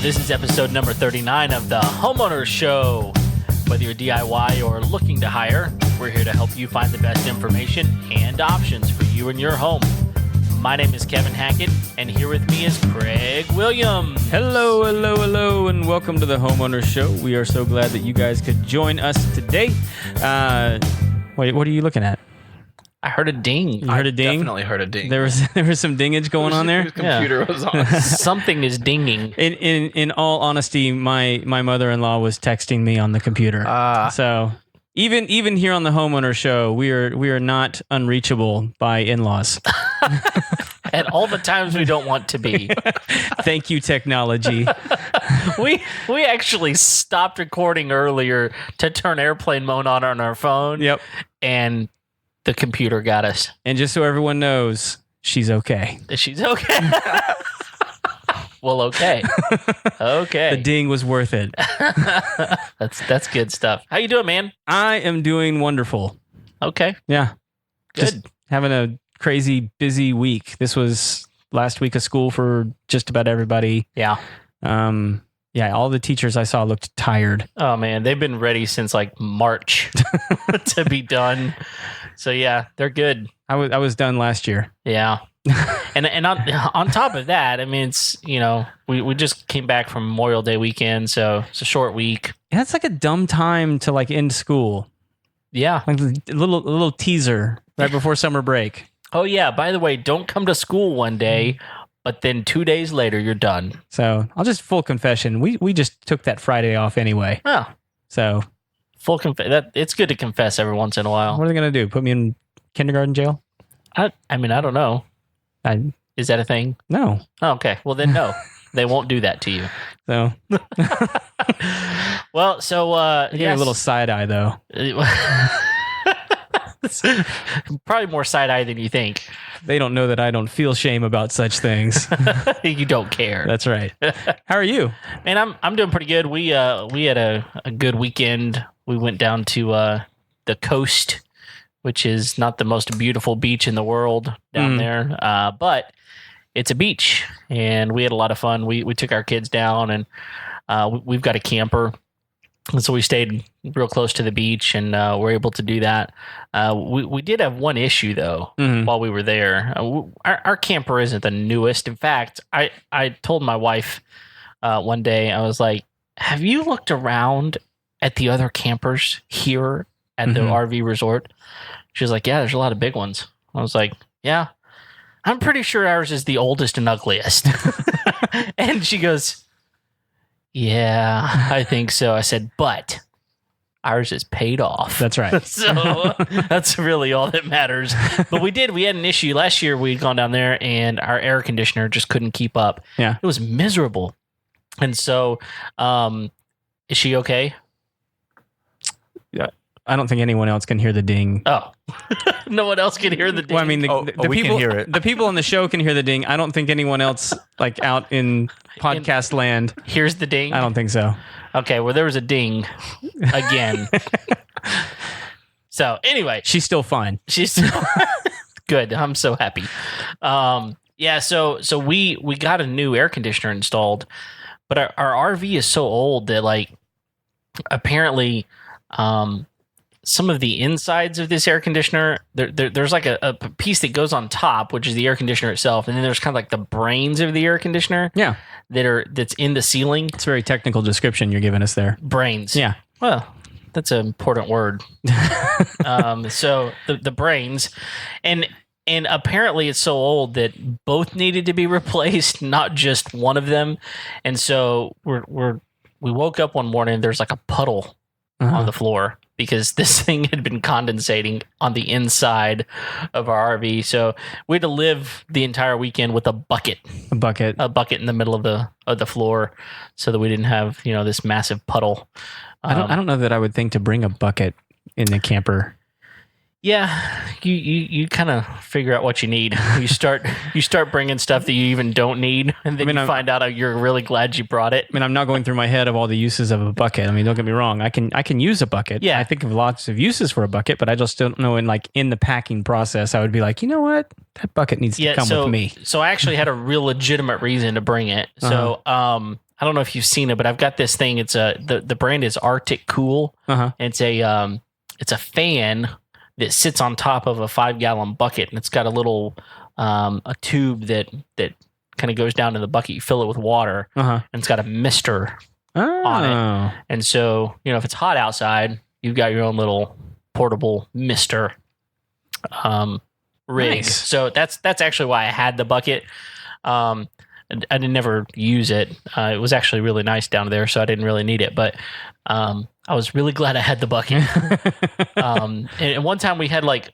This is episode number 39 of the Homeowner Show. Whether you're DIY or looking to hire, we're here to help you find the best information and options for you and your home. My name is Kevin Hackett, and here with me is Craig Williams. Hello, and welcome to the Homeowner Show. We are so glad that you guys could join us today. Wait, what are you looking at? I heard a ding. You heard a ding? Definitely heard a ding. There was some dingage going on there. His computer was on. Something is dinging. In all honesty, my mother-in-law was texting me on the computer. So even here on the Homeowner Show, we are not unreachable by in-laws. At all the times we don't want to be. Thank you, technology. We actually stopped recording earlier to turn airplane mode on our phone. Yep. And the computer got us. And just so everyone knows, she's okay. She's okay. Well, okay. Okay. The ding was worth it. That's good stuff. How you doing, man? I am doing wonderful. Okay. Yeah. Good. Just having a crazy busy week. This was last week of school for just about everybody. Yeah. Yeah, all the teachers I saw looked tired. Oh man, they've been ready since like March to be done. So yeah, they're good. I was done last year. Yeah. And on top of that, I mean, it's, we just came back from Memorial Day weekend, so it's a short week. Yeah, it's like a dumb time to like end school. Yeah. Like a little teaser right before summer break. Oh yeah, by the way, don't come to school one day, but then 2 days later you're done. So I'll just full confession. We just took that Friday off anyway. Oh. So it's good to confess every once in a while. What are they gonna do? Put me in kindergarten jail? I mean, I don't know. Is that a thing? No. Oh, okay. Well then no. They won't do that to you. So well, so you get a little side eye though. Probably more side eye than you think. They don't know that I don't feel shame about such things. You don't care. That's right. How are you? Man, I'm doing pretty good. We had a good weekend. We went down to the coast, which is not the most beautiful beach in the world down there, but it's a beach, and we had a lot of fun. We took our kids down, and we've got a camper. And so we stayed real close to the beach, and we're able to do that. We did have one issue, though, while we were there. Our camper isn't the newest. In fact, I told my wife one day, I was like, have you looked around at the other campers here at the RV resort? She was like, yeah, there's a lot of big ones. I was like, yeah, I'm pretty sure ours is the oldest and ugliest. And she goes, yeah, I think so. I said, but ours is paid off. That's right. So that's really all that matters. But we had an issue. Last year we'd gone down there and our air conditioner just couldn't keep up. Yeah. It was miserable. And so, is she okay? Yeah. I don't think anyone else can hear the ding. Oh, no one else can hear the ding. Well, I mean, the we people can hear it. The people on the show can hear the ding. I don't think anyone else, like out in podcast land, here's the ding. I don't think so. Okay, well, there was a ding again. So anyway, She's still fine. she's good. I'm so happy. Yeah. So we got a new air conditioner installed, but our RV is so old that like apparently, some of the insides of this air conditioner, there's like a piece that goes on top, which is the air conditioner itself, and then there's kind of like the brains of the air conditioner. Yeah. That's in the ceiling. It's a very technical description you're giving us there. Brains. Yeah. Well, that's an important word. So the brains, and apparently it's so old that both needed to be replaced, not just one of them. And so we woke up one morning, there's like a puddle on the floor, because this thing had been condensating on the inside of our RV. So we had to live the entire weekend with a bucket in the middle of the floor, so that we didn't have, this massive puddle. I don't know that I would think to bring a bucket in the camper. Yeah, you kind of figure out what you need. You start bringing stuff that you even don't need, and then you find out you're really glad you brought it. I mean, I'm not going through my head of all the uses of a bucket. I mean, don't get me wrong. I can use a bucket. Yeah, I think of lots of uses for a bucket, but I just don't know in the packing process. I would be like, you know what, that bucket needs to come with me. So I actually had a real legitimate reason to bring it. So I don't know if you've seen it, but I've got this thing. It's the brand is Arctic Cool. And it's a fan that sits on top of a 5-gallon bucket, and it's got a little a tube that kind of goes down to the bucket. You fill it with water, and it's got a mister on it. And so, if it's hot outside, you've got your own little portable mister rig. Nice. So that's actually why I had the bucket. I didn't never use it. It was actually really nice down there, so I didn't really need it. But I was really glad I had the bucket. And one time we had like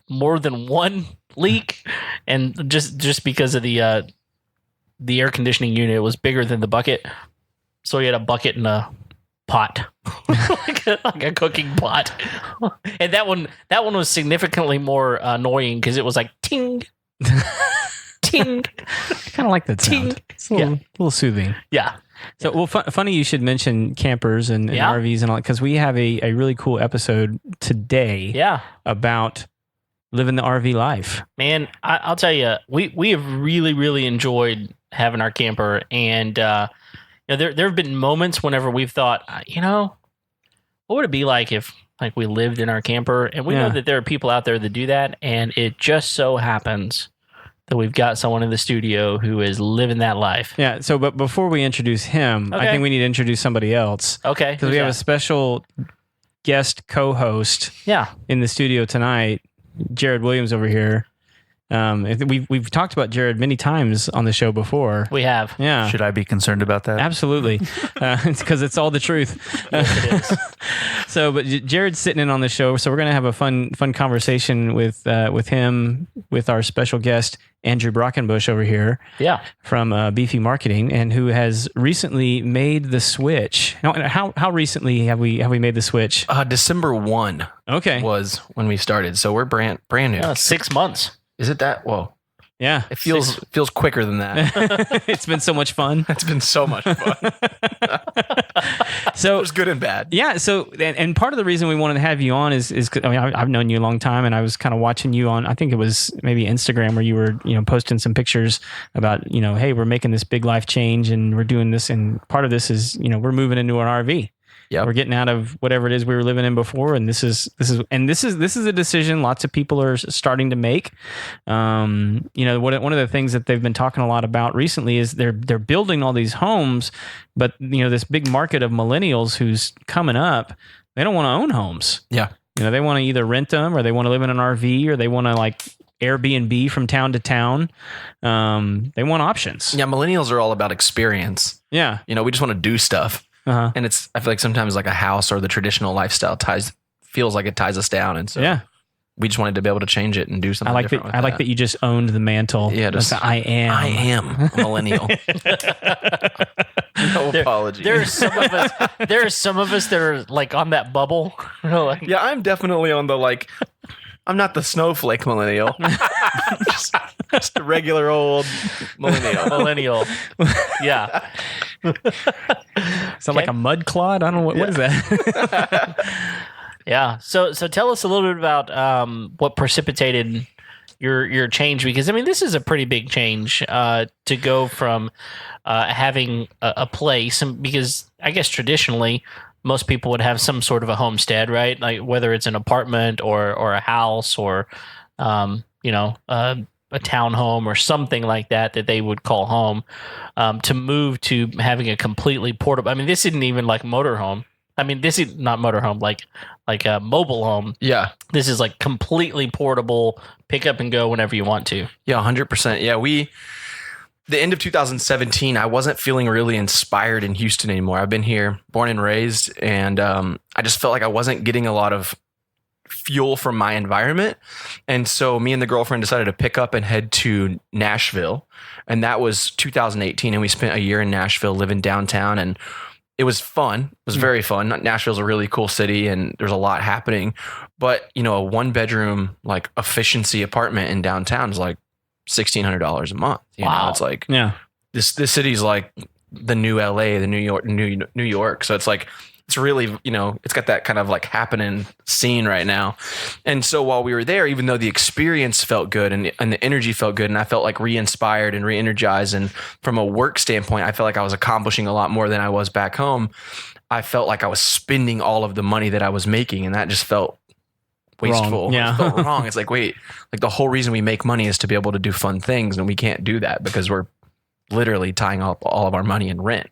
more than one leak, and just because of the air conditioning unit was bigger than the bucket, so we had a bucket and a pot, like a cooking pot. And that one was significantly more annoying because it was like ting. Ting. I kind of like that sound. It's a little soothing. Yeah. So, well, funny you should mention campers and RVs and all, because we have a really cool episode today about living the RV life. Man, I'll tell you, we have really, really enjoyed having our camper. And there have been moments whenever we've thought, what would it be like if we lived in our camper? And we know that there are people out there that do that. And it just so happens that we've got someone in the studio who is living that life. Yeah. So, but before we introduce him, I think we need to introduce somebody else. Okay. Because we have a special guest co-host in the studio tonight, Jared Williams over here. We've talked about Jared many times on the show before. We have. Yeah. Should I be concerned about that? Absolutely. It's because it's all the truth. Yes, it is. So, but Jared's sitting in on the show, so we're going to have a fun conversation with him, with our special guest, Andrew Brockenbush over here. Yeah. From Beefy Marketing, and who has recently made the switch. How recently have we made the switch? December 1 was when we started. So we're brand new. 6 months. Is it that? Whoa. Yeah. It feels quicker than that. It's been so much fun. It's been so much fun. So there's good and bad. Yeah. So, and part of the reason we wanted to have you on is I've known you a long time, and I was kind of watching you on, I think it was maybe Instagram, where you were, posting some pictures about, hey, we're making this big life change and we're doing this. And part of this is, we're moving into an RV. Yeah, we're getting out of whatever it is we were living in before, and this is a decision lots of people are starting to make. One of the things that they've been talking a lot about recently is they're building all these homes, but this big market of millennials who's coming up, they don't want to own homes. Yeah, they want to either rent them, or they want to live in an RV, or they want to like Airbnb from town to town. They want options. Yeah, millennials are all about experience. Yeah, we just want to do stuff. And I feel like sometimes like a house or the traditional lifestyle feels like it ties us down. And so we just wanted to be able to change it and do something different with that. I like that you just owned the mantle. Yeah, I am a millennial. No apology. There are some of us that are like on that bubble. Yeah, I'm definitely on the I'm not the snowflake millennial. just a regular old millennial. Yeah. Is that like a mud clod? I don't know. What is that? Yeah. So tell us a little bit about what precipitated your change, because this is a pretty big change to go from having a place, and because I guess traditionally most people would have some sort of a homestead, right? Like whether it's an apartment or a house or a townhome or something like that they would call home, to move to having a completely portable. This isn't even like motorhome. This is not motorhome, like a mobile home. Yeah. This is like completely portable, pick up and go whenever you want to. Yeah, 100%. Yeah, the end of 2017, I wasn't feeling really inspired in Houston anymore. I've been here, born and raised, and I just felt like I wasn't getting a lot of fuel from my environment. And so me and the girlfriend decided to pick up and head to Nashville. And that was 2018. And we spent a year in Nashville living downtown. And it was fun. It was very fun. Nashville's a really cool city and there's a lot happening. But, you know, a 1-bedroom, like efficiency apartment in downtown is like $1,600 a month. You know, it's like, this city's like the new LA, the New York. So it's like, it's really, you know, it's got that kind of like happening scene right now. And so while we were there, even though the experience felt good and the energy felt good, and I felt like re-inspired and re-energized, and from a work standpoint, I felt like I was accomplishing a lot more than I was back home. I felt like I was spending all of the money that I was making, and that just felt wasteful. Wrong. Yeah. It felt wrong. It's like, wait, like the whole reason we make money is to be able to do fun things, and we can't do that because we're literally tying up all of our money in rent.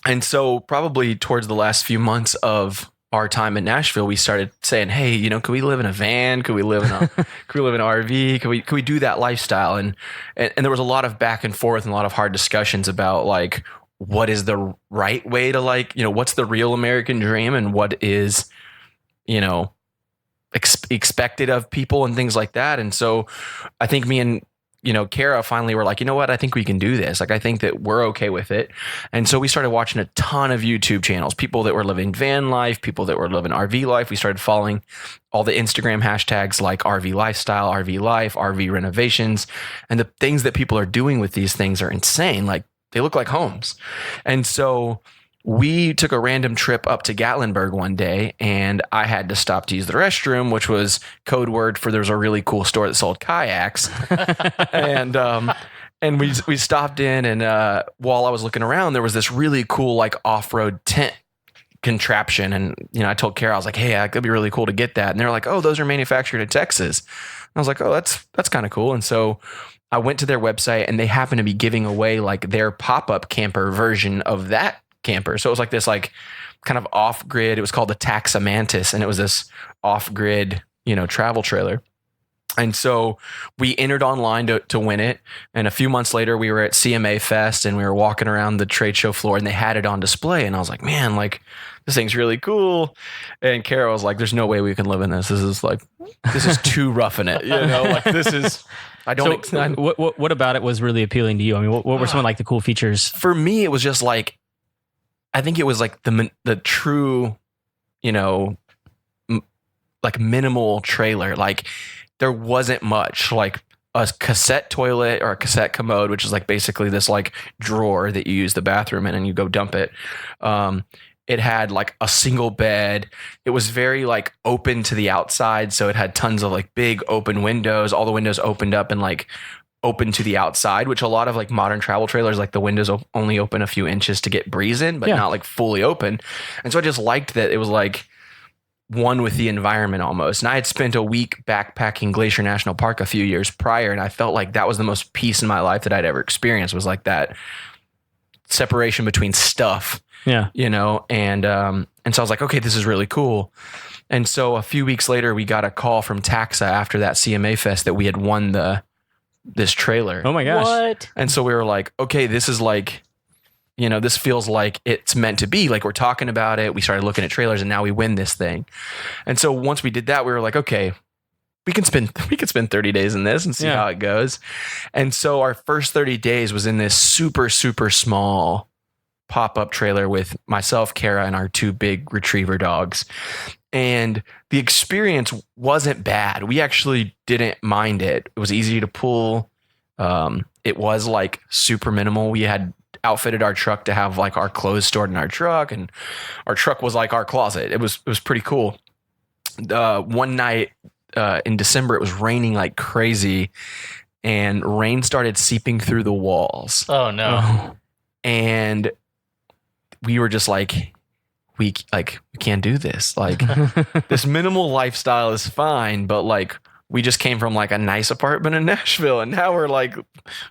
And so probably towards the last few months of our time in Nashville, we started saying, hey, you know, could we live in a van? Could we live in a, could we live in an RV? Could we do that lifestyle? And there was a lot of back and forth and a lot of hard discussions about like, what is the right way to, like, you know, what's the real American dream and what is, you know, expected of people and things like that. And so I think me and, you know, Kara finally were like, you know what, I think we can do this. Like, I think that we're okay with it. And so we started watching a ton of YouTube channels, people that were living van life, people that were living RV life. We started following all the Instagram hashtags like RV lifestyle, RV life, RV renovations. And the things that people are doing with these things are insane. Like, they look like homes. And so we took a random trip up to Gatlinburg one day, and I had to stop to use the restroom, which was code word for there's a really cool store that sold kayaks. and we stopped in, and while I was looking around, there was this really cool like off-road tent contraption. And, you know, I told Kara, I was like, hey, that could be really cool to get that. And they're like, oh, those are manufactured in Texas. And I was like, oh, that's kind of cool. And so I went to their website, and they happened to be giving away like their pop-up camper version of that camper. So it was like this like kind of off-grid. It was called the Taxamantis, and it was this off-grid, you know, travel trailer. And so we entered online to win it. And a few months later, we were at CMA Fest, and we were walking around the trade show floor, and they had it on display. And I was like, man, like, this thing's really cool. And Kara was like, there's no way we can live in this. This is too rough in it. You know, like, this is, I don't. So what about it was really appealing to you? I mean, what were some of like the cool features? For me, it was just like, I think it was like the true, you know, like minimal trailer. Like, there wasn't much, like a cassette toilet or a cassette commode, which is like basically this like drawer that you use the bathroom in and you go dump it. It had like a single bed. It was very like open to the outside. So it had tons of like big open windows. All the windows opened up and like open to the outside, which a lot of like modern travel trailers, like the windows only open a few inches to get breeze in, but not like fully open. And so I just liked that it was like one with the environment almost. And I had spent a week backpacking Glacier National Park a few years prior, and I felt like that was the most peace in my life that I'd ever experienced, was like that separation between stuff. Yeah. You know, and so I was like, okay, this is really cool. And so a few weeks later, we got a call from Taxa after that CMA Fest that we had won this trailer. Oh my gosh. What? And so we were like, okay, this is like, you know, this feels like it's meant to be. Like, we're talking about it. We started looking at trailers, and now we win this thing. And so once we did that, we were like, okay, we can spend 30 days in this and see how it goes. And so our first 30 days was in this super, super small pop-up trailer with myself, Kara, and our 2 big retriever dogs. And the experience wasn't bad. We actually didn't mind it. It was easy to pull. It was like super minimal. We had outfitted our truck to have like our clothes stored in our truck, and our truck was like our closet. It was pretty cool. One night in December, it was raining like crazy, and rain started seeping through the walls. Oh no. And we were just like, we can't do this. Like, this minimal lifestyle is fine, but like, we just came from like a nice apartment in Nashville, and now we're like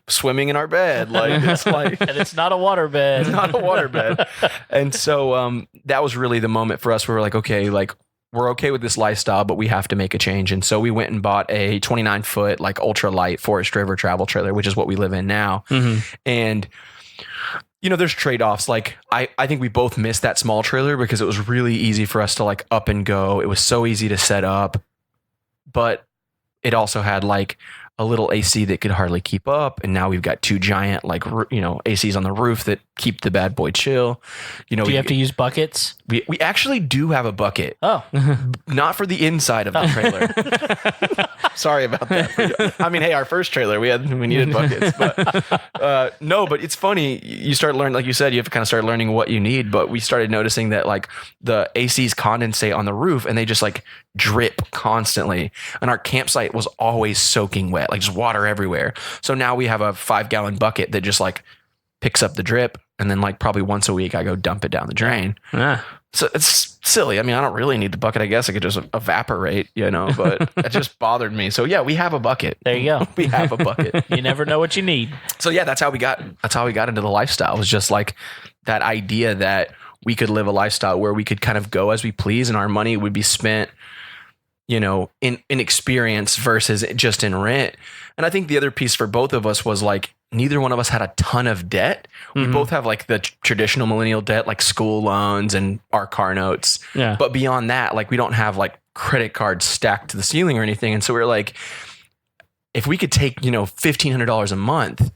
swimming in our bed. Like, it's like, And it's not a water bed. it's not a water bed. And so that was really the moment for us where we're like, okay, like, we're okay with this lifestyle, but we have to make a change. And so we went and bought a 29-foot like ultra light Forest River travel trailer, which is what we live in now. Mm-hmm. And you know, there's trade-offs. Like, I think we both missed that small trailer because it was really easy for us to like up and go. It was so easy to set up, but it also had like a little AC that could hardly keep up. And now we've got 2 giant, like, you know, ACs on the roof that keep the bad boy chill. You know, Do you have to use buckets? we actually do have a bucket, Oh, not for the inside of the trailer. Sorry about that. I mean, hey, our first trailer, we needed buckets, but no, but it's funny. You start learning, like you said, you have to kind of start learning what you need. But we started noticing that like the ACs condensate on the roof and they just like drip constantly. And our campsite was always soaking wet, like just water everywhere. So now we have a 5-gallon bucket that just like picks up the drip. And then like probably once a week, I go dump it down the drain. So it's silly. I mean, I don't really need the bucket. I guess I could just evaporate, you know, but it just bothered me. So yeah, we have a bucket. there you go. We have a bucket. You never know what you need. So yeah, that's how we got into the lifestyle. It was just like that idea that we could live a lifestyle where we could kind of go as we please and our money would be spent, you know, in experience versus just in rent. And I think the other piece for both of us was like, neither one of us had a ton of debt. We both have like the traditional millennial debt, like school loans and our car notes. Yeah. But beyond that, like we don't have like credit cards stacked to the ceiling or anything. And so we're like, if we could take, you know, $1,500 a month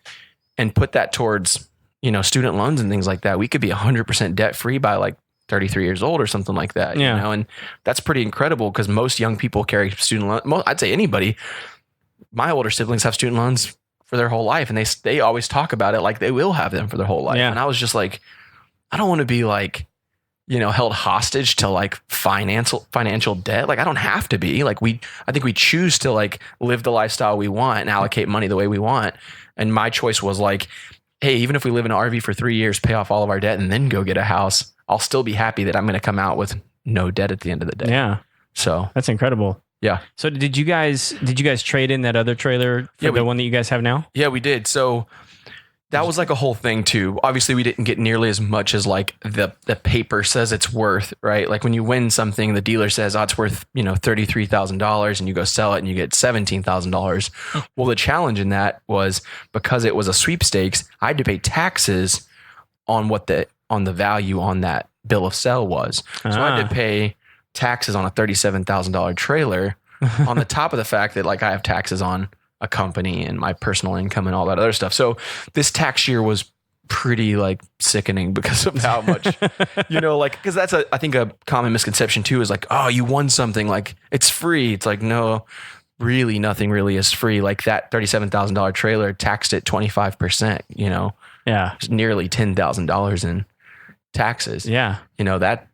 and put that towards, you know, student loans and things like that, we could be 100% debt free by like 33 years old or something like that. Yeah. You know, and that's pretty incredible because most young people carry student loans. I'd say anybody. My older siblings have student loans for their whole life, and they always talk about it like they will have them for their whole life. Yeah. And I was just like, I don't want to be like, you know, held hostage to like financial debt. Like I don't have to be. Like I think we choose to like live the lifestyle we want and allocate money the way we want. And my choice was like, hey, even if we live in an RV for 3 years, pay off all of our debt, and then go get a house, I'll still be happy that I'm going to come out with no debt at the end of the day. Yeah. So That's incredible. yeah. So did you guys trade in that other trailer for the one that you guys have now? Yeah, we did. So that was like a whole thing too. Obviously, we didn't get nearly as much as like the paper says it's worth, right? Like when you win something, the dealer says, oh, it's worth, you know, $33,000 and you go sell it and you get $17,000. Well, the challenge in that was because it was a sweepstakes, I had to pay taxes on the value on that bill of sale was. So I had to pay taxes on a $37,000 trailer on the top of the fact that like I have taxes on a company and my personal income and all that other stuff. So this tax year was pretty like sickening because of how much, you know, like, because that's I think a common misconception too is like, oh, you won something, like it's free. It's like, no, really nothing really is free. Like that $37,000 trailer taxed at 25%, you know, Yeah. it's nearly $10,000 in taxes. Yeah. You know, that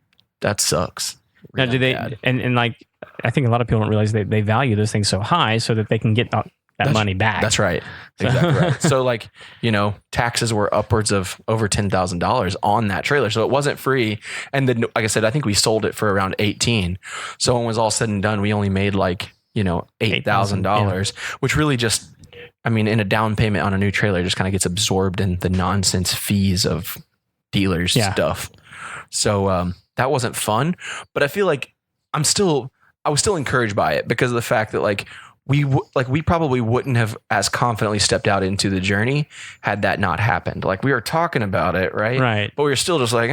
sucks. Now, do they, bad. and like, I think a lot of people don't realize they value those things so high so that they can get that money back. That's right. Exactly right. So like, you know, taxes were upwards of over $10,000 on that trailer. So it wasn't free. And then, like I said, I think we sold it for around 18. So when it was all said and done, we only made like, you know, $8,000, which really just, I mean, in a down payment on a new trailer just kind of gets absorbed in the nonsense fees of dealers stuff. So that wasn't fun, but I feel like I was still encouraged by it because of the fact that like we probably wouldn't have as confidently stepped out into the journey had that not happened. Like we were talking about it, right? Right. But we were still just like,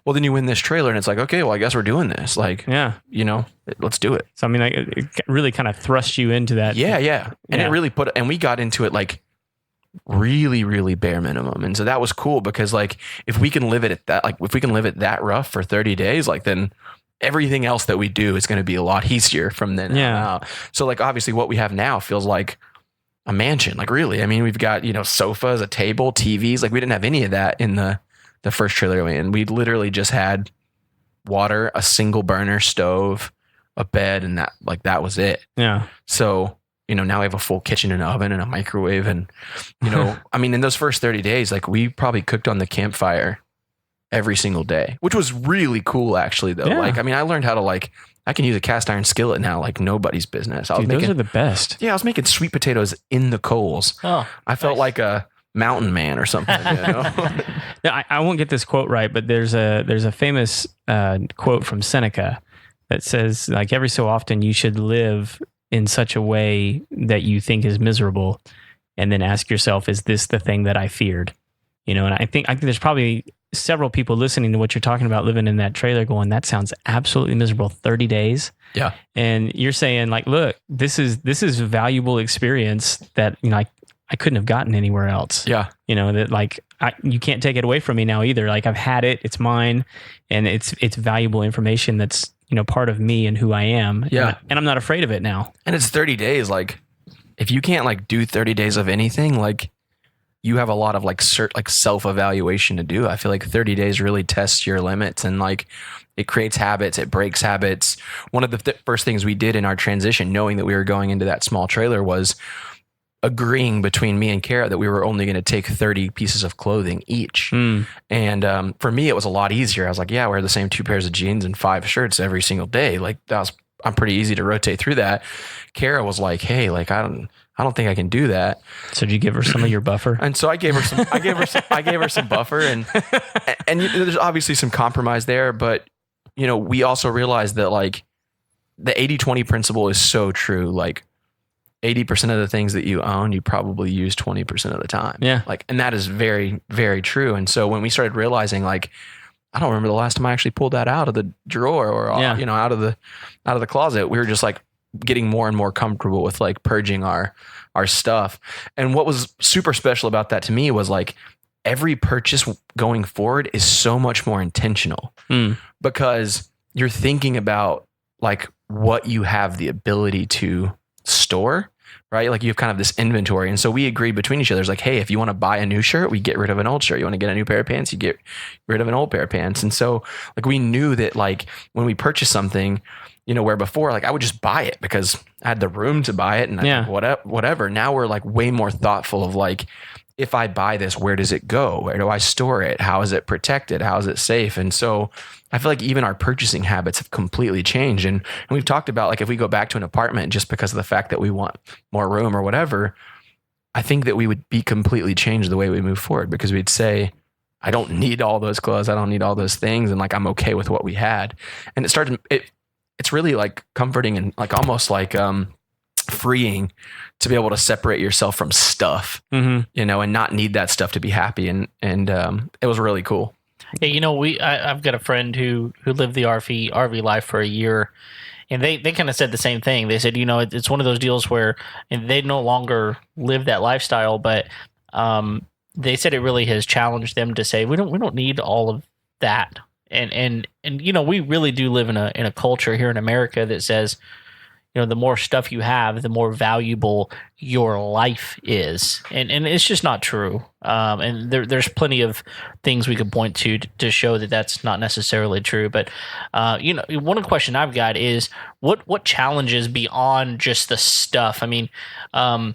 well, then you win this trailer and it's like, okay, well, I guess we're doing this. Like, Yeah. you know, let's do it. So, I mean, like, it really kind of thrust you into that. Yeah. And Yeah. it really and we got into it like really, really bare minimum. And so that was cool because like, if we can live it at that, like if we can live it that rough for 30 days, like then everything else that we do is going to be a lot easier from then on out. So like, obviously what we have now feels like a mansion. Like really, I mean, we've got, you know, sofas, a table, TVs. Like we didn't have any of that in the first trailer we in. We literally just had water, a single burner stove, a bed, and that was it. Yeah. So, you know, now we have a full kitchen and oven and a microwave. And, you know, I mean, in those first 30 days, like we probably cooked on the campfire every single day, which was really cool actually though. Yeah. Like, I mean, I learned how to like, I can use a cast iron skillet now, like nobody's business. Dude, those are the best. Yeah. I was making sweet potatoes in the coals. Oh, I felt like a mountain man or something, you know? Yeah, I won't get this quote right, but there's a famous quote from Seneca that says like every so often you should live in such a way that you think is miserable and then ask yourself, is this the thing that I feared? You know, and I think there's probably several people listening to what you're talking about living in that trailer going, that sounds absolutely miserable. 30 days. Yeah. And you're saying like, look, this is valuable experience that, you know, I couldn't have gotten anywhere else. Yeah. You know, that like you can't take it away from me now either. Like I've had it, it's mine, and it's valuable information that's, part of me and who I am. Yeah. And I'm not afraid of it now. And it's 30 days. Like if you can't like do 30 days of anything, like you have a lot of like self-evaluation to do. I feel like 30 days really tests your limits, and like it creates habits, it breaks habits. One of the first things we did in our transition, knowing that we were going into that small trailer, was agreeing between me and Kara that we were only going to take 30 pieces of clothing each. And for me, it was a lot easier. I was like, yeah, I wear the same 2 pairs of jeans and 5 shirts every single day. Like I'm pretty easy to rotate through that. Kara was like, hey, like I don't think I can do that. So did you give her some of your buffer? And so I gave her some buffer, and there's obviously some compromise there, but we also realized that like the 80-20 principle is so true. Like 80% of the things that you own, you probably use 20% of the time. Yeah. Like, and that is very, very true. And so when we started realizing, like, I don't remember the last time I actually pulled that out of the drawer or out of the closet, we were just like getting more and more comfortable with like purging our stuff. And what was super special about that to me was like every purchase going forward is so much more intentional because you're thinking about like what you have the ability to store, right? Like you have kind of this inventory. And so we agreed between each other, like, hey, if you want to buy a new shirt, we get rid of an old shirt. You want to get a new pair of pants, you get rid of an old pair of pants. And so like we knew that like when we purchased something, where before like I would just buy it because I had the room to buy it and whatever. Now we're like way more thoughtful of like, if I buy this, where does it go? Where do I store it? How is it protected? How is it safe? And so I feel like even our purchasing habits have completely changed. And we've talked about like if we go back to an apartment just because of the fact that we want more room or whatever, I think that we would be completely changed the way we move forward because we'd say, I don't need all those clothes. I don't need all those things. And like, I'm okay with what we had. And it's really like comforting and like almost like freeing to be able to separate yourself from stuff, and not need that stuff to be happy. And it was really cool. Yeah, I've got a friend who lived the RV life for a year, and they kind of said the same thing. They said, it's one of those deals where and they no longer live that lifestyle, but they said it really has challenged them to say we don't need all of that. And we really do live in a culture here in America that says, the more stuff you have, the more valuable your life is. And it's just not true. And there's plenty of things we could point to show that that's not necessarily true. But, one question I've got is what challenges beyond just the stuff? I mean, I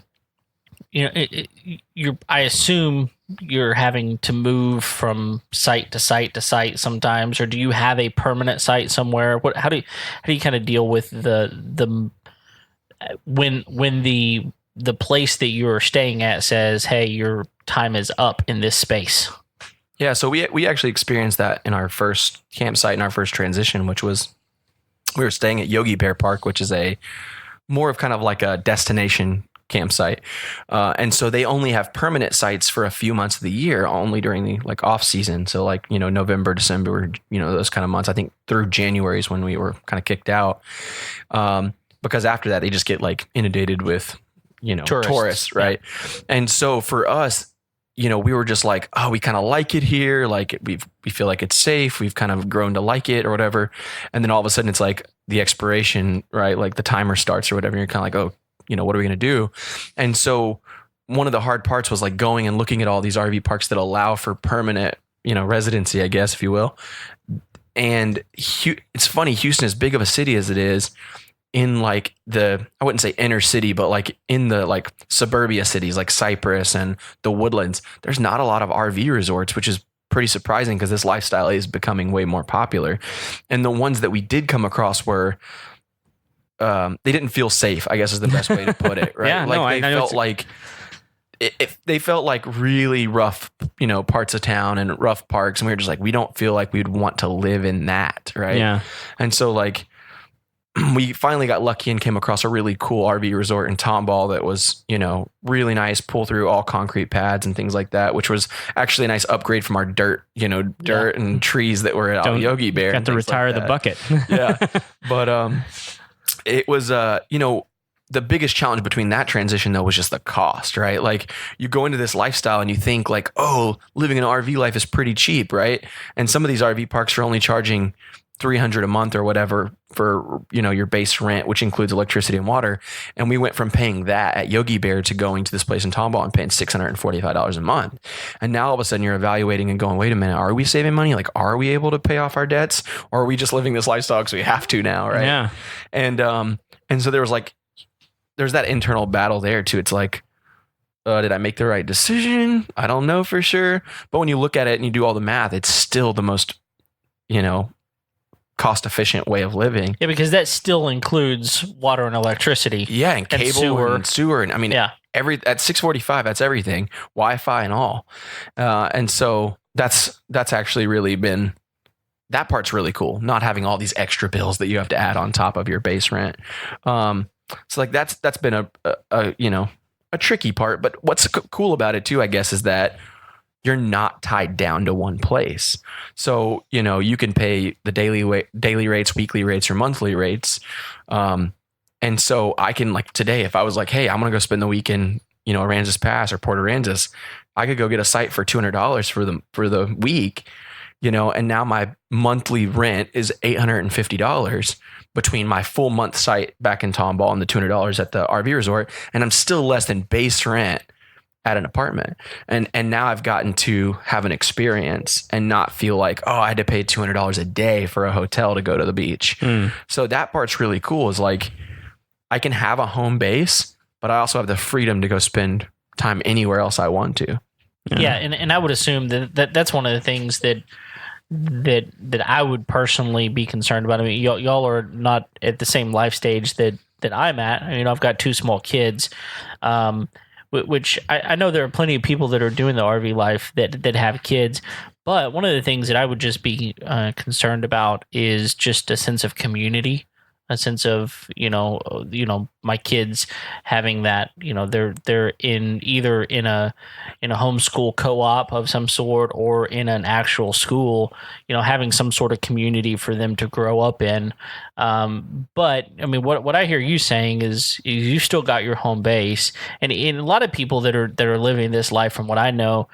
assume you're having to move from site to site to site sometimes, or do you have a permanent site somewhere? How do you kind of deal with the when the place that you're staying at says, hey, your time is up in this space? Yeah, so we actually experienced that in our first campsite in our first transition, which was we were staying at Yogi Bear Park, which is a more of kind of like a destination campsite. And so they only have permanent sites for a few months of the year, only during the like off season. So like, November, December, those kind of months, I think through January is when we were kind of kicked out. Because after that, they just get like inundated with, tourists, right? Yeah. And so for us, we were just like, oh, we kind of like it here. Like we feel like it's safe. We've kind of grown to like it or whatever. And then all of a sudden it's like the expiration, right? Like the timer starts or whatever. And you're kind of like, oh, what are we going to do? And so one of the hard parts was like going and looking at all these RV parks that allow for permanent, residency, I guess, if you will. And it's funny, Houston, as big of a city as it is, in like I wouldn't say inner city, but like in the like suburbia cities like Cypress and the Woodlands, there's not a lot of RV resorts, which is pretty surprising because this lifestyle is becoming way more popular. And the ones that we did come across were they didn't feel safe, I guess is the best way to put it, right? Yeah, like they felt like they felt like really rough, parts of town and rough parks. And we were just like, we don't feel like we'd want to live in that, right? Yeah. And so like we finally got lucky and came across a really cool RV resort in Tomball that was, really nice, pull through all concrete pads and things like that, which was actually a nice upgrade from our dirt and trees that were at Yogi Bear. Got to retire the bucket. Yeah. But it was, the biggest challenge between that transition though was just the cost, right? Like you go into this lifestyle and you think like, oh, living an RV life is pretty cheap, right? And some of these RV parks are only charging $300 a month or whatever for, your base rent, which includes electricity and water. And we went from paying that at Yogi Bear to going to this place in Tomball and paying $645 a month. And now all of a sudden you're evaluating and going, wait a minute, are we saving money? Like, are we able to pay off our debts, or are we just living this lifestyle because we have to now? Right. Yeah. And so there's that internal battle there too. It's like, did I make the right decision? I don't know for sure. But when you look at it and you do all the math, it's still the most, cost efficient way of living. Yeah, because that still includes water and electricity. Yeah, and cable and sewer. And I mean, yeah. At 645, that's everything, Wi-Fi and all. And so that's actually really been, that part's really cool. Not having all these extra bills that you have to add on top of your base rent. So like that's been a tricky part. But what's cool about it too, I guess, is that you're not tied down to one place. So, you can pay the daily rates, weekly rates, or monthly rates. And so I can, like today, if I was like, hey, I'm going to go spend the week in, Aransas Pass or Port Aransas, I could go get a site for $200 for the week, and now my monthly rent is $850 between my full month site back in Tomball and the $200 at the RV resort. And I'm still less than base rent at an apartment. And now I've gotten to have an experience and not feel like, oh, I had to pay $200 a day for a hotel to go to the beach. So that part's really cool, is like, I can have a home base, but I also have the freedom to go spend time anywhere else I want to. Yeah. And I would assume that's one of the things that I would personally be concerned about. I mean, y'all are not at the same life stage that I'm at. I've got two small kids, which I know there are plenty of people that are doing the RV life that have kids. But one of the things that I would just be concerned about is just a sense of community, a sense of, my kids having that, they're in either in a homeschool co-op of some sort or in an actual school, having some sort of community for them to grow up in. But I mean, what I hear you saying is you still got your home base, and a lot of people that are living this life, from what I know,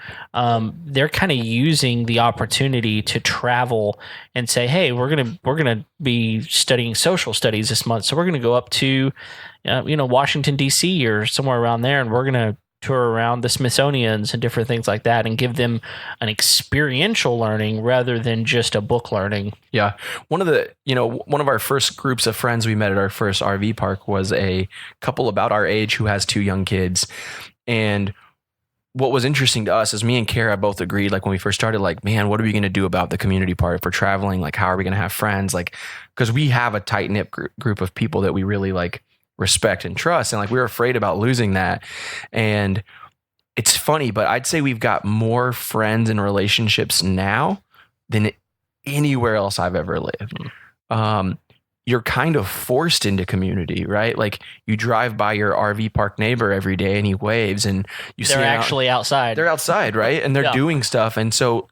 they're kind of using the opportunity to travel and say, hey, we're gonna be studying social studies this month, so we're gonna go up to Washington, D.C. or somewhere around there, and we're gonna tour around the Smithsonian's and different things like that, and give them an experiential learning rather than just a book learning. Yeah. One of our first groups of friends we met at our first RV park was a couple about our age who has two young kids. And what was interesting to us is me and Kara both agreed, like when we first started, like, man, what are we going to do about the community part? If we're traveling, like, how are we going to have friends? Like, because we have a tight knit group of people that we really like respect and trust, and like we were afraid about losing that. And it's funny, but I'd say we've got more friends and relationships now than anywhere else I've ever lived. You're kind of forced into community, right? Like you drive by your RV park neighbor every day and he waves, and they're actually outside. They're outside, right? And they're doing stuff. And so,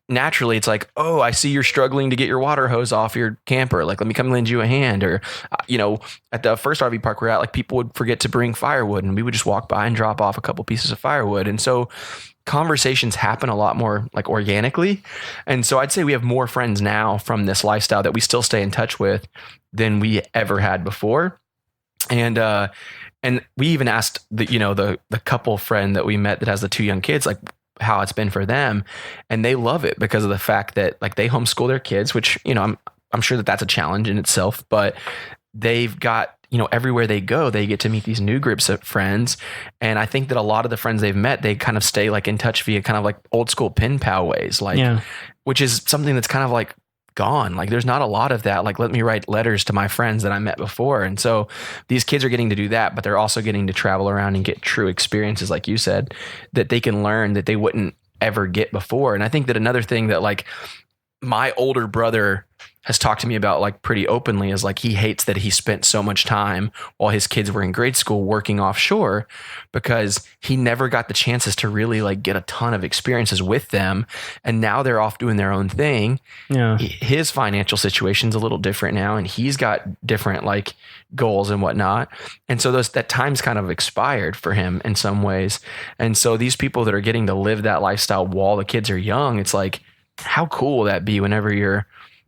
naturally it's like, oh, I see you're struggling to get your water hose off your camper. Like, let me come lend you a hand. Or, at the first RV park we're at, like people would forget to bring firewood, and we would just walk by and drop off a couple pieces of firewood. And so conversations happen a lot more like organically. And so I'd say we have more friends now from this lifestyle that we still stay in touch with than we ever had before. And we even asked the couple friend that we met that has the two young kids, like, how it's been for them, and they love it because of the fact that like they homeschool their kids, which I'm sure that that's a challenge in itself, but they've got everywhere they go they get to meet these new groups of friends. And I think that a lot of the friends they've met, they kind of stay like in touch via kind of like old school pen pal ways, like which is something that's kind of like gone. Like there's not a lot of that, like, let me write letters to my friends that I met before. And so these kids are getting to do that, but they're also getting to travel around and get true experiences, like you said, that they can learn that they wouldn't ever get before. And I think that another thing that like my older brother has talked to me about like pretty openly is like he hates that he spent so much time while his kids were in grade school working offshore because he never got the chances to really like get a ton of experiences with them. And now they're off doing their own thing. Yeah. His financial situation's a little different now, and he's got different like goals and whatnot. And so that time's kind of expired for him in some ways. And so these people that are getting to live that lifestyle while the kids are young, it's like, how cool will that be whenever you're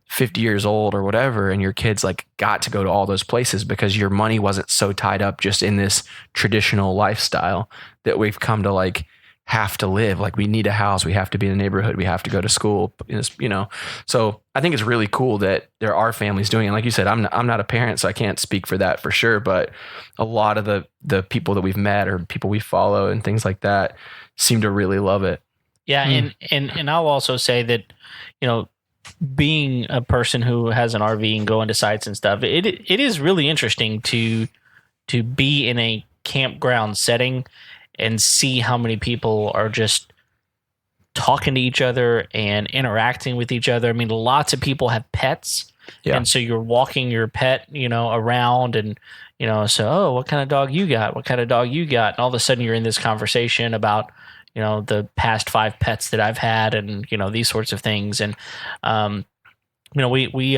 50 years old or whatever, and your kids like got to go to all those places because your money wasn't so tied up just in this traditional lifestyle that we've come to like have to live. Like we need a house, we have to be in a neighborhood, we have to go to school, you know? So I think it's really cool that there are families doing it. Like you said, I'm not a parent, so I can't speak for that for sure. But a lot of the people that we've met or people we follow and things like that seem to really love it. Yeah. And I'll also say that, you know, being a person who has an RV and going to sites and stuff, it is really interesting to be in a campground setting and see how many people are just talking to each other and interacting with each other. I mean, lots of people have pets. Yeah. And so you're walking your pet, you know, around and, you know, so, oh, what kind of dog you got? What kind of dog you got? And all of a sudden you're in this conversation about, you know, the past 5 pets that I've had and, you know, these sorts of things. And, you know, we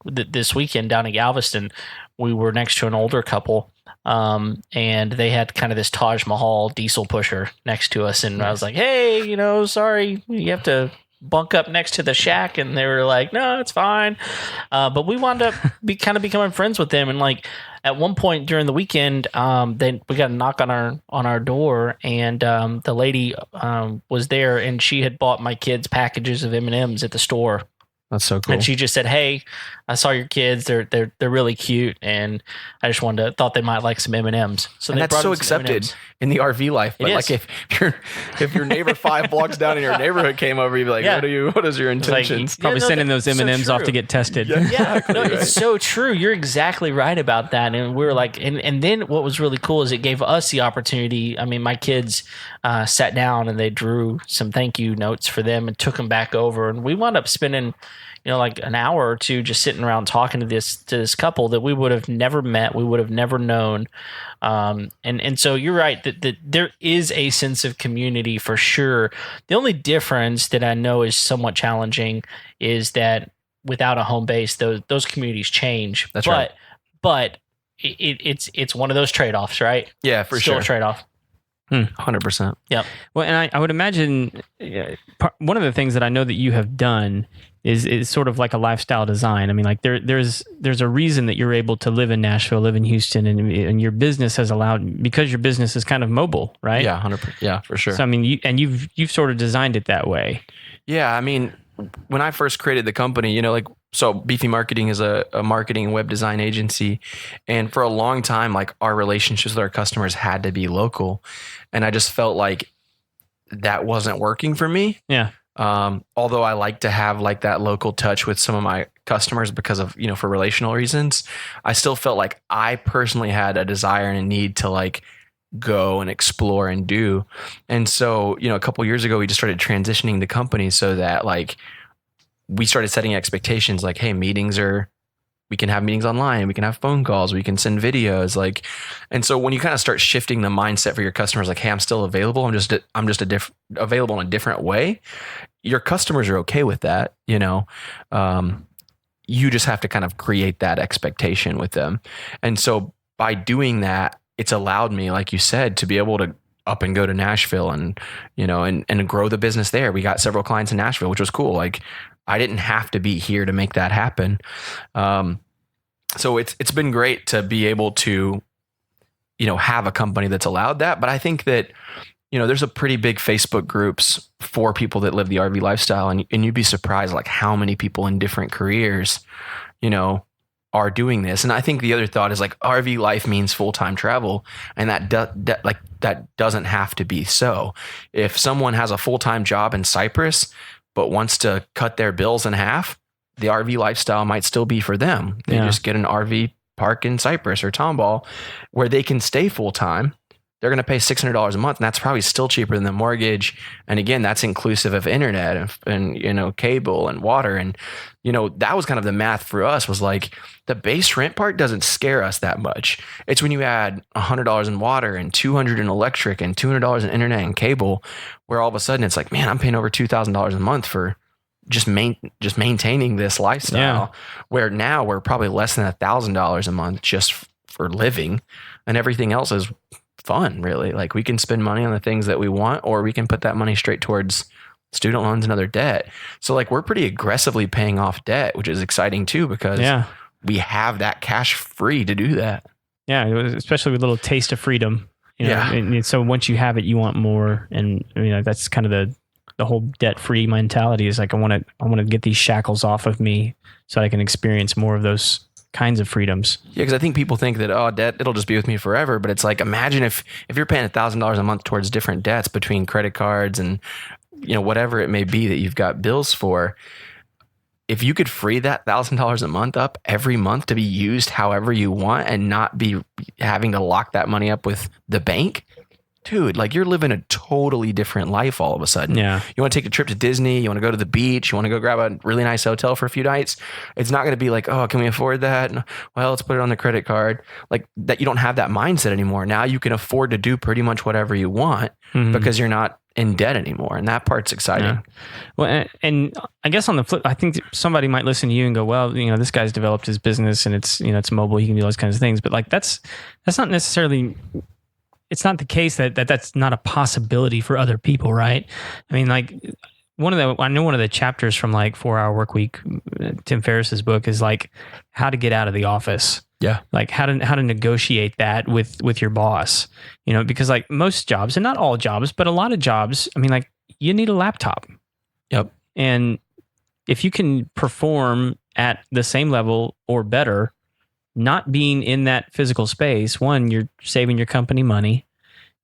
this weekend down in Galveston, we were next to an older couple, and they had kind of this Taj Mahal diesel pusher next to us. And I was like, hey, you know, sorry, you have to bunk up next to the shack. And they were like, no, it's fine. But we wound up becoming friends with them. And like at one point during the weekend, then we got a knock on our door, and the lady was there, and she had bought my kids packages of M&Ms at the store. That's so cool. And she just said, "Hey, I saw your kids. They're really cute, and I just thought they might like some M&Ms." So and that's so accepted in the RV life. But like if your neighbor 5 blocks down in your neighborhood came over, you'd be like, what is your intentions? Like, probably sending those M&Ms off to get tested. Yeah, exactly, right. It's so true. You're exactly right about that. And we were like, and then what was really cool is it gave us the opportunity. I mean, my kids sat down and they drew some thank you notes for them and took them back over, and we wound up spending, you know, like an hour or two just sitting around talking to this couple that we would have never met, we would have never known. And so you're right that there is a sense of community for sure. The only difference that I know is somewhat challenging is that without a home base, those communities change. That's right. But it's one of those trade-offs, right? Yeah, for Still sure. a trade-off. 100%. Yep. Well, and I would imagine one of the things that I know that you have done is sort of like a lifestyle design. I mean, like there's a reason that you're able to live in Nashville, live in Houston, and your business has allowed, because your business is kind of mobile, right? Yeah, 100%. Yeah, for sure. So I mean, you've sort of designed it that way. Yeah, I mean, when I first created the company, you know, like, so Beefy Marketing is a marketing and web design agency. And for a long time, like our relationships with our customers had to be local. And I just felt like that wasn't working for me. Yeah. Although I like to have like that local touch with some of my customers because of, you know, for relational reasons, I still felt like I personally had a desire and a need to like go and explore and do. And so, you know, a couple of years ago, we just started transitioning the company so that like we started setting expectations like, hey, we can have meetings online, we can have phone calls, we can send videos, like, and so when you kind of start shifting the mindset for your customers, like, hey, I'm still available, I'm just available in a different way, your customers are okay with that, you know. You just have to kind of create that expectation with them. And so by doing that, it's allowed me, like you said, to be able to up and go to Nashville and, you know, and grow the business there. We got several clients in Nashville, which was cool. Like, I didn't have to be here to make that happen. So it's been great to be able to, you know, have a company that's allowed that. But I think that, you know, there's a pretty big Facebook groups for people that live the RV lifestyle, and you'd be surprised like how many people in different careers, you know, are doing this. And I think the other thought is like RV life means full-time travel, and that doesn't have to be so. If someone has a full-time job in Cyprus but wants to cut their bills in half, the RV lifestyle might still be for them. They just get an RV park in Cyprus or Tomball where they can stay full-time. they're going to pay $600 a month, and that's probably still cheaper than the mortgage. And again, that's inclusive of internet and cable and water. And, that was kind of the math for us, was like the base rent part doesn't scare us that much. It's when you add $100 in water and $200 in electric and $200 in internet and cable, where all of a sudden it's like, man, I'm paying over $2,000 a month for just maintaining this lifestyle, where now we're probably less than $1,000 a month just for living, and everything else is fun, really. Like, we can spend money on the things that we want, or we can put that money straight towards student loans and other debt. So like, we're pretty aggressively paying off debt, which is exciting too, because we have that cash free to do that. Yeah. Especially with a little taste of freedom. And so once you have it, you want more. And that's kind of the whole debt free mentality, is like, I want to get these shackles off of me so I can experience more of those kinds of freedoms. Yeah, because I think people think that, debt, it'll just be with me forever. But it's like, imagine if you're paying $1,000 a month towards different debts between credit cards and whatever it may be that you've got bills for. If you could free that $1,000 a month up every month to be used however you want, and not be having to lock that money up with the bank, dude, like, you're living a totally different life all of a sudden. Yeah. You want to take a trip to Disney, you want to go to the beach, you want to go grab a really nice hotel for a few nights. It's not going to be like, oh, can we afford that? Well, let's put it on the credit card. Like that, you don't have that mindset anymore. Now you can afford to do pretty much whatever you want because you're not in debt anymore. And that part's exciting. Yeah. Well, and I guess on the flip, I think somebody might listen to you and go, well, this guy's developed his business and it's, it's mobile. He can do those kinds of things. But like, that's not necessarily, it's not the case that's not a possibility for other people, right? I mean, like, I know one of the chapters from like 4 Hour Workweek, Tim Ferriss's book, is like how to get out of the office. Yeah. Like how to negotiate that with your boss, because like most jobs, and not all jobs, but a lot of jobs, I mean, like, you need a laptop. Yep. And if you can perform at the same level or better, not being in that physical space, one, you're saving your company money,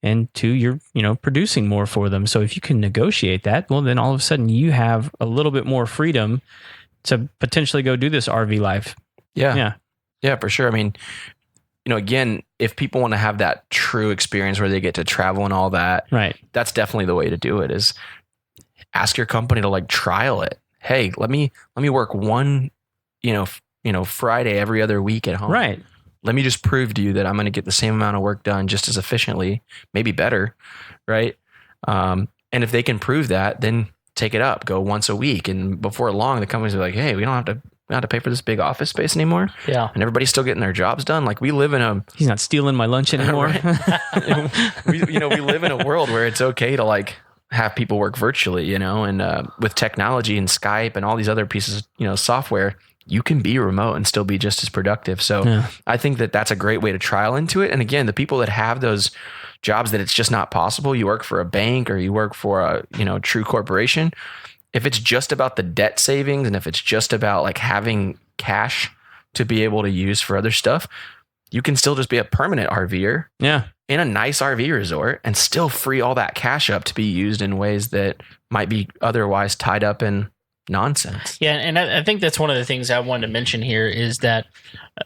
and two, you're, producing more for them. So if you can negotiate that, well, then all of a sudden you have a little bit more freedom to potentially go do this RV life. Yeah. Yeah. Yeah, for sure. I mean, again, if people want to have that true experience where they get to travel and all that, right, that's definitely the way to do it, is ask your company to like trial it. Hey, let me work one, Friday every other week at home. Right. Let me just prove to you that I'm going to get the same amount of work done just as efficiently, maybe better. Right. And if they can prove that, then take it up, go once a week. And before long, the companies are like, hey, we don't have to pay for this big office space anymore. Yeah. And everybody's still getting their jobs done. Like, we live in he's not stealing my lunch anymore. we live in a world where it's okay to like have people work virtually, and with technology and Skype and all these other pieces, software, you can be remote and still be just as productive. So I think that that's a great way to trial into it. And again, the people that have those jobs that it's just not possible, you work for a bank or you work for a, true corporation. If it's just about the debt savings, and if it's just about like having cash to be able to use for other stuff, you can still just be a permanent RVer. Yeah. In a nice RV resort and still free all that cash up to be used in ways that might be otherwise tied up in nonsense. Yeah, and I think that's one of the things I wanted to mention here is that,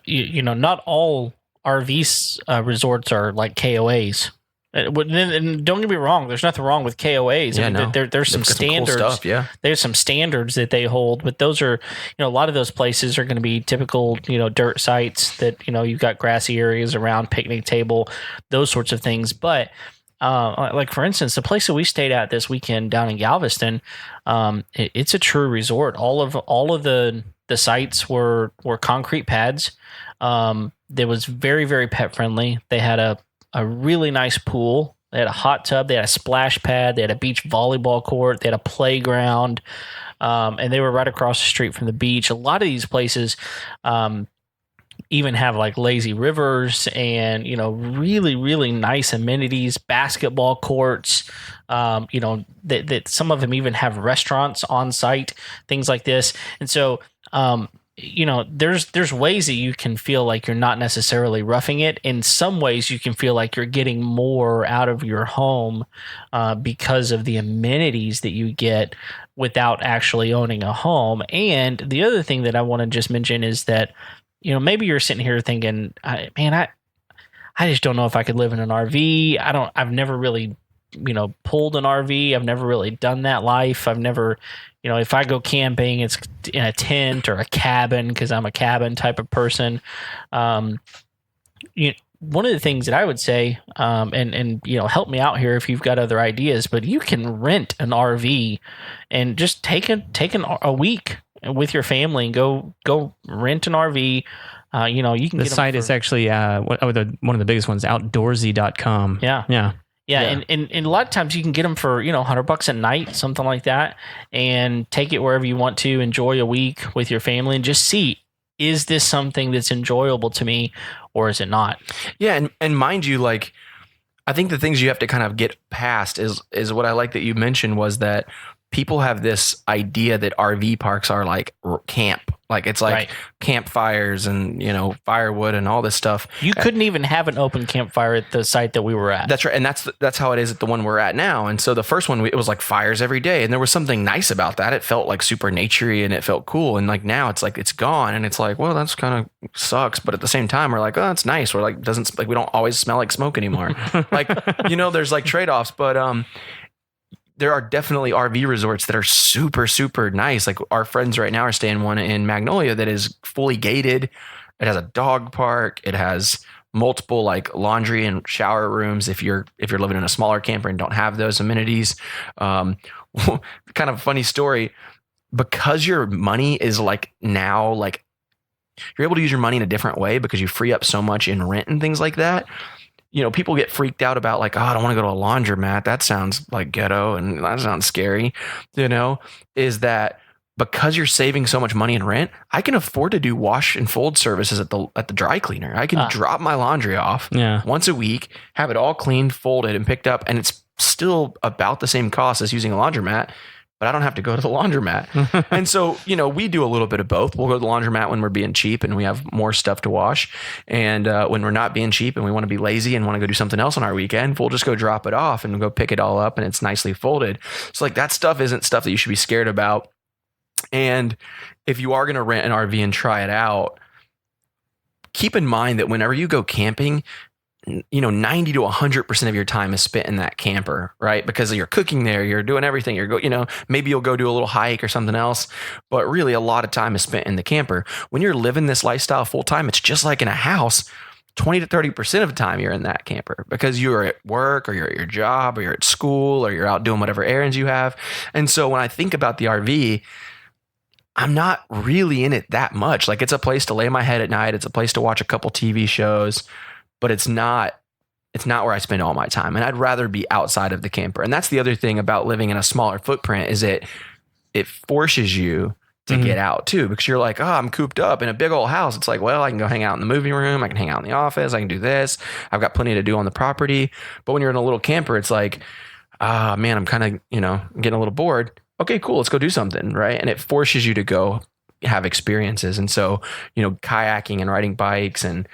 not all RV resorts are like KOAs. And don't get me wrong, there's nothing wrong with KOAs. Yeah, I mean, there's some standards. Cool stuff, yeah. There's some standards that they hold, but those are, a lot of those places are going to be typical, dirt sites that, you've got grassy areas around, picnic table, those sorts of things. But like, for instance, the place that we stayed at this weekend down in Galveston, it's a true resort. All of the sites were concrete pads. That was very, very pet friendly. They had a really nice pool. They had a hot tub. They had a splash pad. They had a beach volleyball court. They had a playground. And they were right across the street from the beach. A lot of these places even have like lazy rivers and, really, really nice amenities, basketball courts. That some of them even have restaurants on site, things like this. And so, there's ways that you can feel like you're not necessarily roughing it. In some ways, you can feel like you're getting more out of your home because of the amenities that you get without actually owning a home. And the other thing that I want to just mention is that, maybe you're sitting here thinking, man, I just don't know if I could live in an RV. I've never really, pulled an RV. I've never really done that life. I've never, if I go camping, it's in a tent or a cabin because I'm a cabin type of person. One of the things that I would say, and help me out here if you've got other ideas, but you can rent an RV and just take a week with your family and go rent an RV. You can. The site is actually one of the biggest ones, outdoorsy.com. Yeah, and a lot of times you can get them for $100 a night, something like that, and take it wherever you want to. Enjoy a week with your family and just see, is this something that's enjoyable to me or is it not? Yeah, and mind you, like, I think the things you have to kind of get past is what I like that you mentioned was that people have this idea that RV parks are like camp. Like it's like campfires and, firewood and all this stuff. You couldn't even have an open campfire at the site that we were at. That's right. And that's how it is at the one we're at now. And so the first one, it was like fires every day. And there was something nice about that. It felt like super naturey and it felt cool. And like now it's like, it's gone. And it's like, well, that's kind of sucks. But at the same time, we're like, oh, it's nice. We're like, we don't always smell like smoke anymore. Like, there's like trade-offs, but, there are definitely RV resorts that are super, super nice. Like our friends right now are staying one in Magnolia that is fully gated. It has a dog park. It has multiple like laundry and shower rooms. If you're living in a smaller camper and don't have those amenities, kind of funny story, because your money is like now, like you're able to use your money in a different way because you free up so much in rent and things like that. People get freaked out about like, oh, I don't want to go to a laundromat. That sounds like ghetto and that sounds scary, is that because you're saving so much money in rent, I can afford to do wash and fold services at the dry cleaner. I can drop my laundry off once a week, have it all cleaned, folded and picked up. And it's still about the same cost as using a laundromat, but I don't have to go to the laundromat. And so, we do a little bit of both. We'll go to the laundromat when we're being cheap and we have more stuff to wash. And when we're not being cheap and we want to be lazy and want to go do something else on our weekend, we'll just go drop it off and go pick it all up and it's nicely folded. So like that stuff isn't stuff that you should be scared about. And if you are going to rent an RV and try it out, keep in mind that whenever you go camping, 90 to 100% of your time is spent in that camper, right? Because you're cooking there, you're doing everything. Maybe you'll go do a little hike or something else, but really a lot of time is spent in the camper. When you're living this lifestyle full time, it's just like in a house. 20 to 30% of the time you're in that camper because you're at work or you're at your job or you're at school or you're out doing whatever errands you have. And so when I think about the RV, I'm not really in it that much. Like it's a place to lay my head at night. It's a place to watch a couple TV shows. But it's not where I spend all my time. And I'd rather be outside of the camper. And that's the other thing about living in a smaller footprint is it forces you to get out too, because you're like, oh, I'm cooped up in a big old house. It's like, well, I can go hang out in the movie room. I can hang out in the office. I can do this. I've got plenty to do on the property. But when you're in a little camper, it's like, man, I'm kind of, getting a little bored. Okay, cool. Let's go do something. Right. And it forces you to go have experiences. And so, kayaking and riding bikes and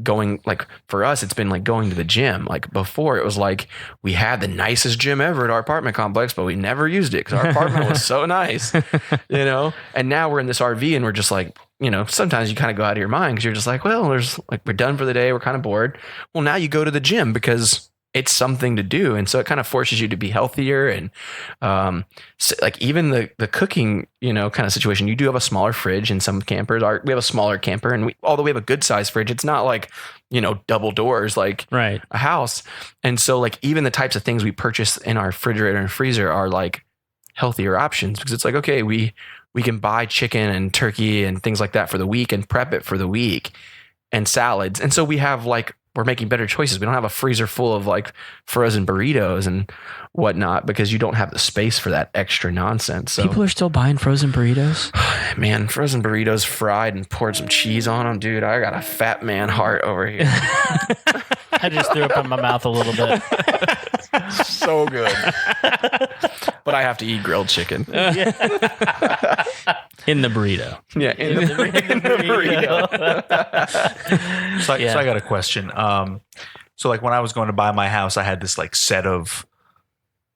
going, like for us, it's been like going to the gym. Like before it was like we had the nicest gym ever at our apartment complex, but we never used it because our apartment was so nice, and now we're in this RV and we're just like, sometimes you kind of go out of your mind because you're just like, well, we're done for the day. We're kind of bored. Well, now you go to the gym because it's something to do. And so it kind of forces you to be healthier. And so like even the cooking, kind of situation, you do have a smaller fridge in some campers. We have a smaller camper and although we have a good size fridge, it's not like, double doors, like a house. And so like even the types of things we purchase in our refrigerator and freezer are like healthier options because it's like, okay, we can buy chicken and turkey and things like that for the week and prep it for the week and salads. And so we're making better choices. We don't have a freezer full of like frozen burritos and whatnot because you don't have the space for that extra nonsense. So people are still buying frozen burritos. Man, frozen burritos fried and poured some cheese on them. Dude, I got a fat man heart over here. I just threw up in my mouth a little bit. So good. But I have to eat grilled chicken. In the burrito. Yeah, in the burrito. So I got a question. So like when I was going to buy my house, I had this like set of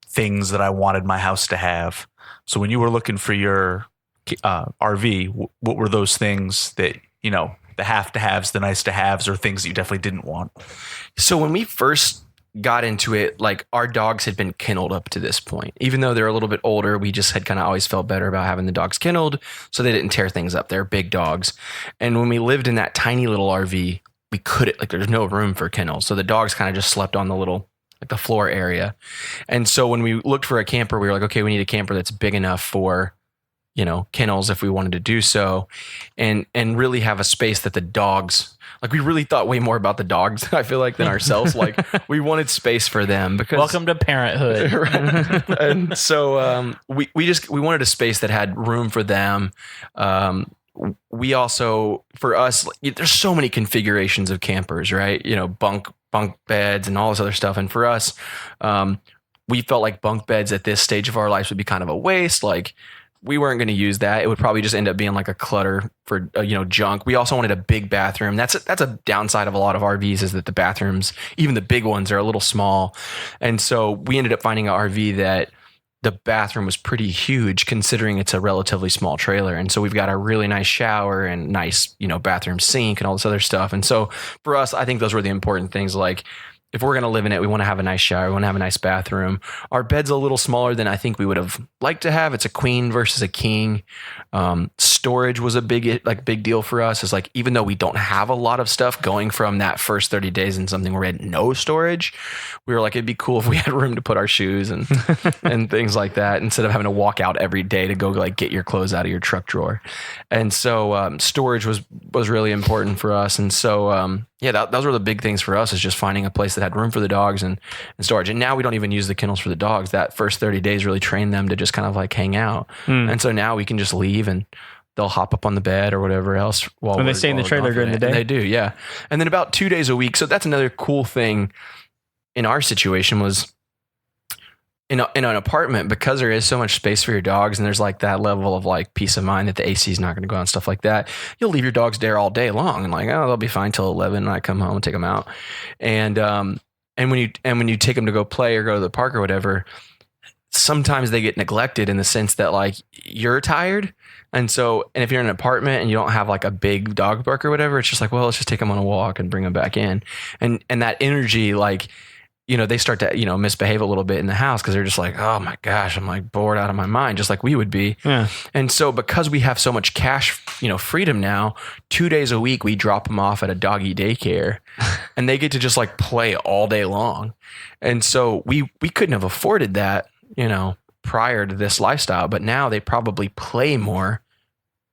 things that I wanted my house to have. So when you were looking for your RV, what were those things that, the have to haves, the nice to haves, or things that you definitely didn't want? So when we first got into it, like our dogs had been kenneled up to this point. Even though they're a little bit older, we just had kind of always felt better about having the dogs kenneled so they didn't tear things up. They're big dogs. And when we lived in that tiny little RV, we couldn't, like, there's no room for kennels. So the dogs kind of just slept on the little, like the floor area. And so when we looked for a camper, we were like, okay, we need a camper that's big enough for, you know, kennels if we wanted to do so, and really have a space that the dogs, like, we really thought way more about the dogs, I feel like, than ourselves. Like, we wanted space for them because Welcome to parenthood. right? And so we wanted a space that had room for them. We also, for us, there's so many configurations of campers, right? You know, bunk beds and all this other stuff. And for us, we felt like bunk beds at this stage of our lives would be kind of a waste. Like, we weren't going to use that. It would probably just end up being like a clutter for, junk. We also wanted a big bathroom. That's a downside of a lot of RVs, is that the bathrooms, even the big ones, are a little small. And so we ended up finding an RV that the bathroom was pretty huge considering it's a relatively small trailer. And so we've got a really nice shower and nice, bathroom sink and all this other stuff. And so for us, I think those were the important things. Like, if we're going to live in it, we want to have a nice shower. We want to have a nice bathroom. Our bed's a little smaller than I think we would have liked to have. It's a queen versus a king. Storage was a big deal for us. It's like, even though we don't have a lot of stuff, going from that first 30 days in something where we had no storage, we were like, it'd be cool if we had room to put our shoes and and things like that, instead of having to walk out every day to go like get your clothes out of your truck drawer. And so storage was really important for us. And so those were the big things for us, is just finding a place that had room for the dogs and storage. And now we don't even use the kennels for the dogs. That first 30 days really trained them to just kind of like hang out. And so now we can just leave and they'll hop up on the bed or whatever else. When they stay in the trailer during the day. And they do, yeah. And then about 2 days a week. So that's another cool thing in our situation, was in an apartment, because there is so much space for your dogs and there's like that level of like peace of mind that the AC is not going to go on and stuff like that. You'll leave your dogs there all day long and like, oh, they'll be fine till 11 and I come home and take them out. And when you take them to go play or go to the park or whatever, sometimes they get neglected in the sense that like you're tired. And if you're in an apartment and you don't have like a big dog park or whatever, it's just like, well, let's just take them on a walk and bring them back in. And that energy, like, they start to, misbehave a little bit in the house because they're just like, oh my gosh, I'm like bored out of my mind, just like we would be. Yeah. And so because we have so much cash, freedom now, 2 days a week, we drop them off at a doggy daycare and they get to just like play all day long. And so we couldn't have afforded that, prior to this lifestyle, but now they probably play more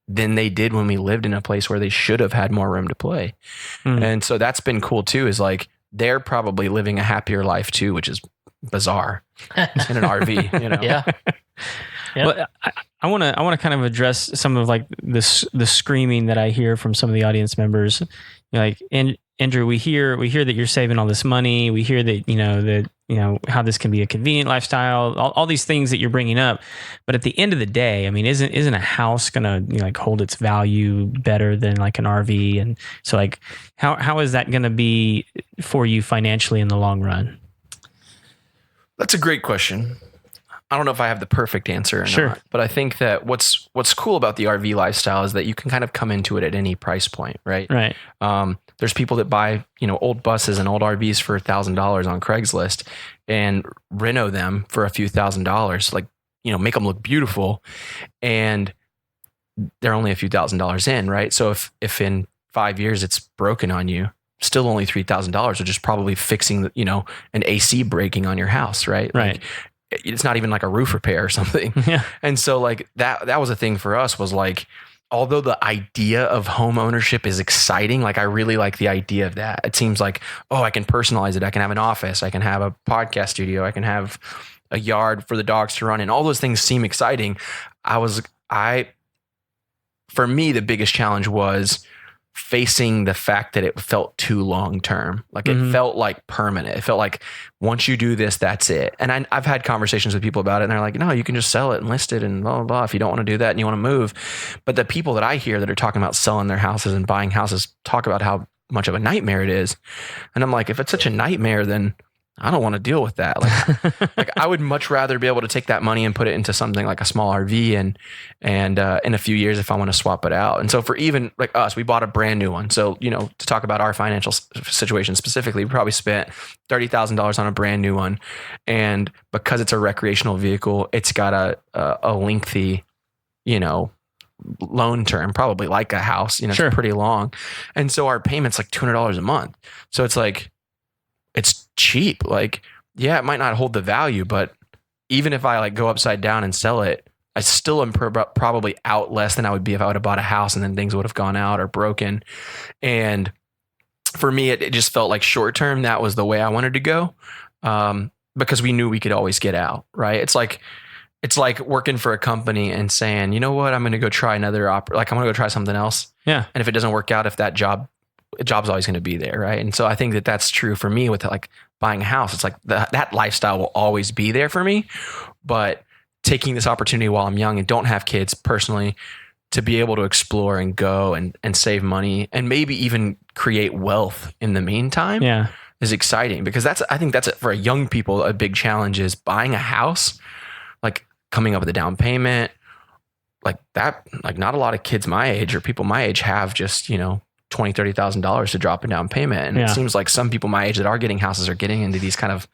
than they did when we lived in a place where they should have had more room to play. And so that's been cool too, is like, they're probably living a happier life too, which is bizarre in an RV, Yeah. Well, I want to kind of address some of like the screaming that I hear from some of the audience members. Like, Andrew, we hear that you're saving all this money. We hear that, how this can be a convenient lifestyle, all these things that you're bringing up. But at the end of the day, I mean, isn't a house going to like hold its value better than like an RV? And so like, how is that going to be for you financially in the long run? That's a great question. I don't know if I have the perfect answer or not, but I think that what's cool about the RV lifestyle is that you can kind of come into it at any price point, right? Right. There's people that buy, old buses and old RVs for $1,000 on Craigslist and reno them for a few $1,000s, like, make them look beautiful, and they're only a few $1,000s in, right? So if in 5 years it's broken on you, still only $3,000, which is probably fixing, an AC breaking on your house, right? Right. Like, it's not even like a roof repair or something. Yeah. And so like that was a thing for us, was like, although the idea of home ownership is exciting, like I really like the idea of that. It seems like, oh, I can personalize it. I can have an office. I can have a podcast studio. I can have a yard for the dogs to run in. All those things seem exciting. For me, the biggest challenge was facing the fact that it felt too long term. Like it felt like permanent. It felt like once you do this, that's it. And I've had conversations with people about it and they're like, no, you can just sell it and list it and blah, blah, blah, if you don't want to do that and you want to move. But the people that I hear that are talking about selling their houses and buying houses talk about how much of a nightmare it is. And I'm like, if it's such a nightmare, then I don't want to deal with that. Like I would much rather be able to take that money and put it into something like a small RV and in a few years if I want to swap it out. And so for even like us, we bought a brand new one. So, you know, to talk about our financial situation specifically, we probably spent $30,000 on a brand new one. And because it's a recreational vehicle, it's got a lengthy, you know, loan term, probably like a house, you know, it's pretty long. And so our payment's like $200 a month. So it's like, it's cheap. Like, yeah, it might not hold the value, but even if I like go upside down and sell it, I still am probably out less than I would be if I would have bought a house and then things would have gone out or broken. And for me, it just felt like short term, that was the way I wanted to go. Because we knew we could always get out, right? It's like working for a company and saying, you know what, I'm going to go try another I'm going to go try something else. Yeah. And if it doesn't work out, if that job's always going to be there. Right. And so I think that that's true for me with like buying a house. It's like that lifestyle will always be there for me, but taking this opportunity while I'm young and don't have kids personally to be able to explore and go and save money and maybe even create wealth in the meantime is exciting, because I think that's for young people, a big challenge is buying a house, like coming up with a down payment like that. Like not a lot of kids my age or people my age have just, you know, $20,000, $30,000 to drop a down payment. And it seems like some people my age that are getting houses are getting into these kind of,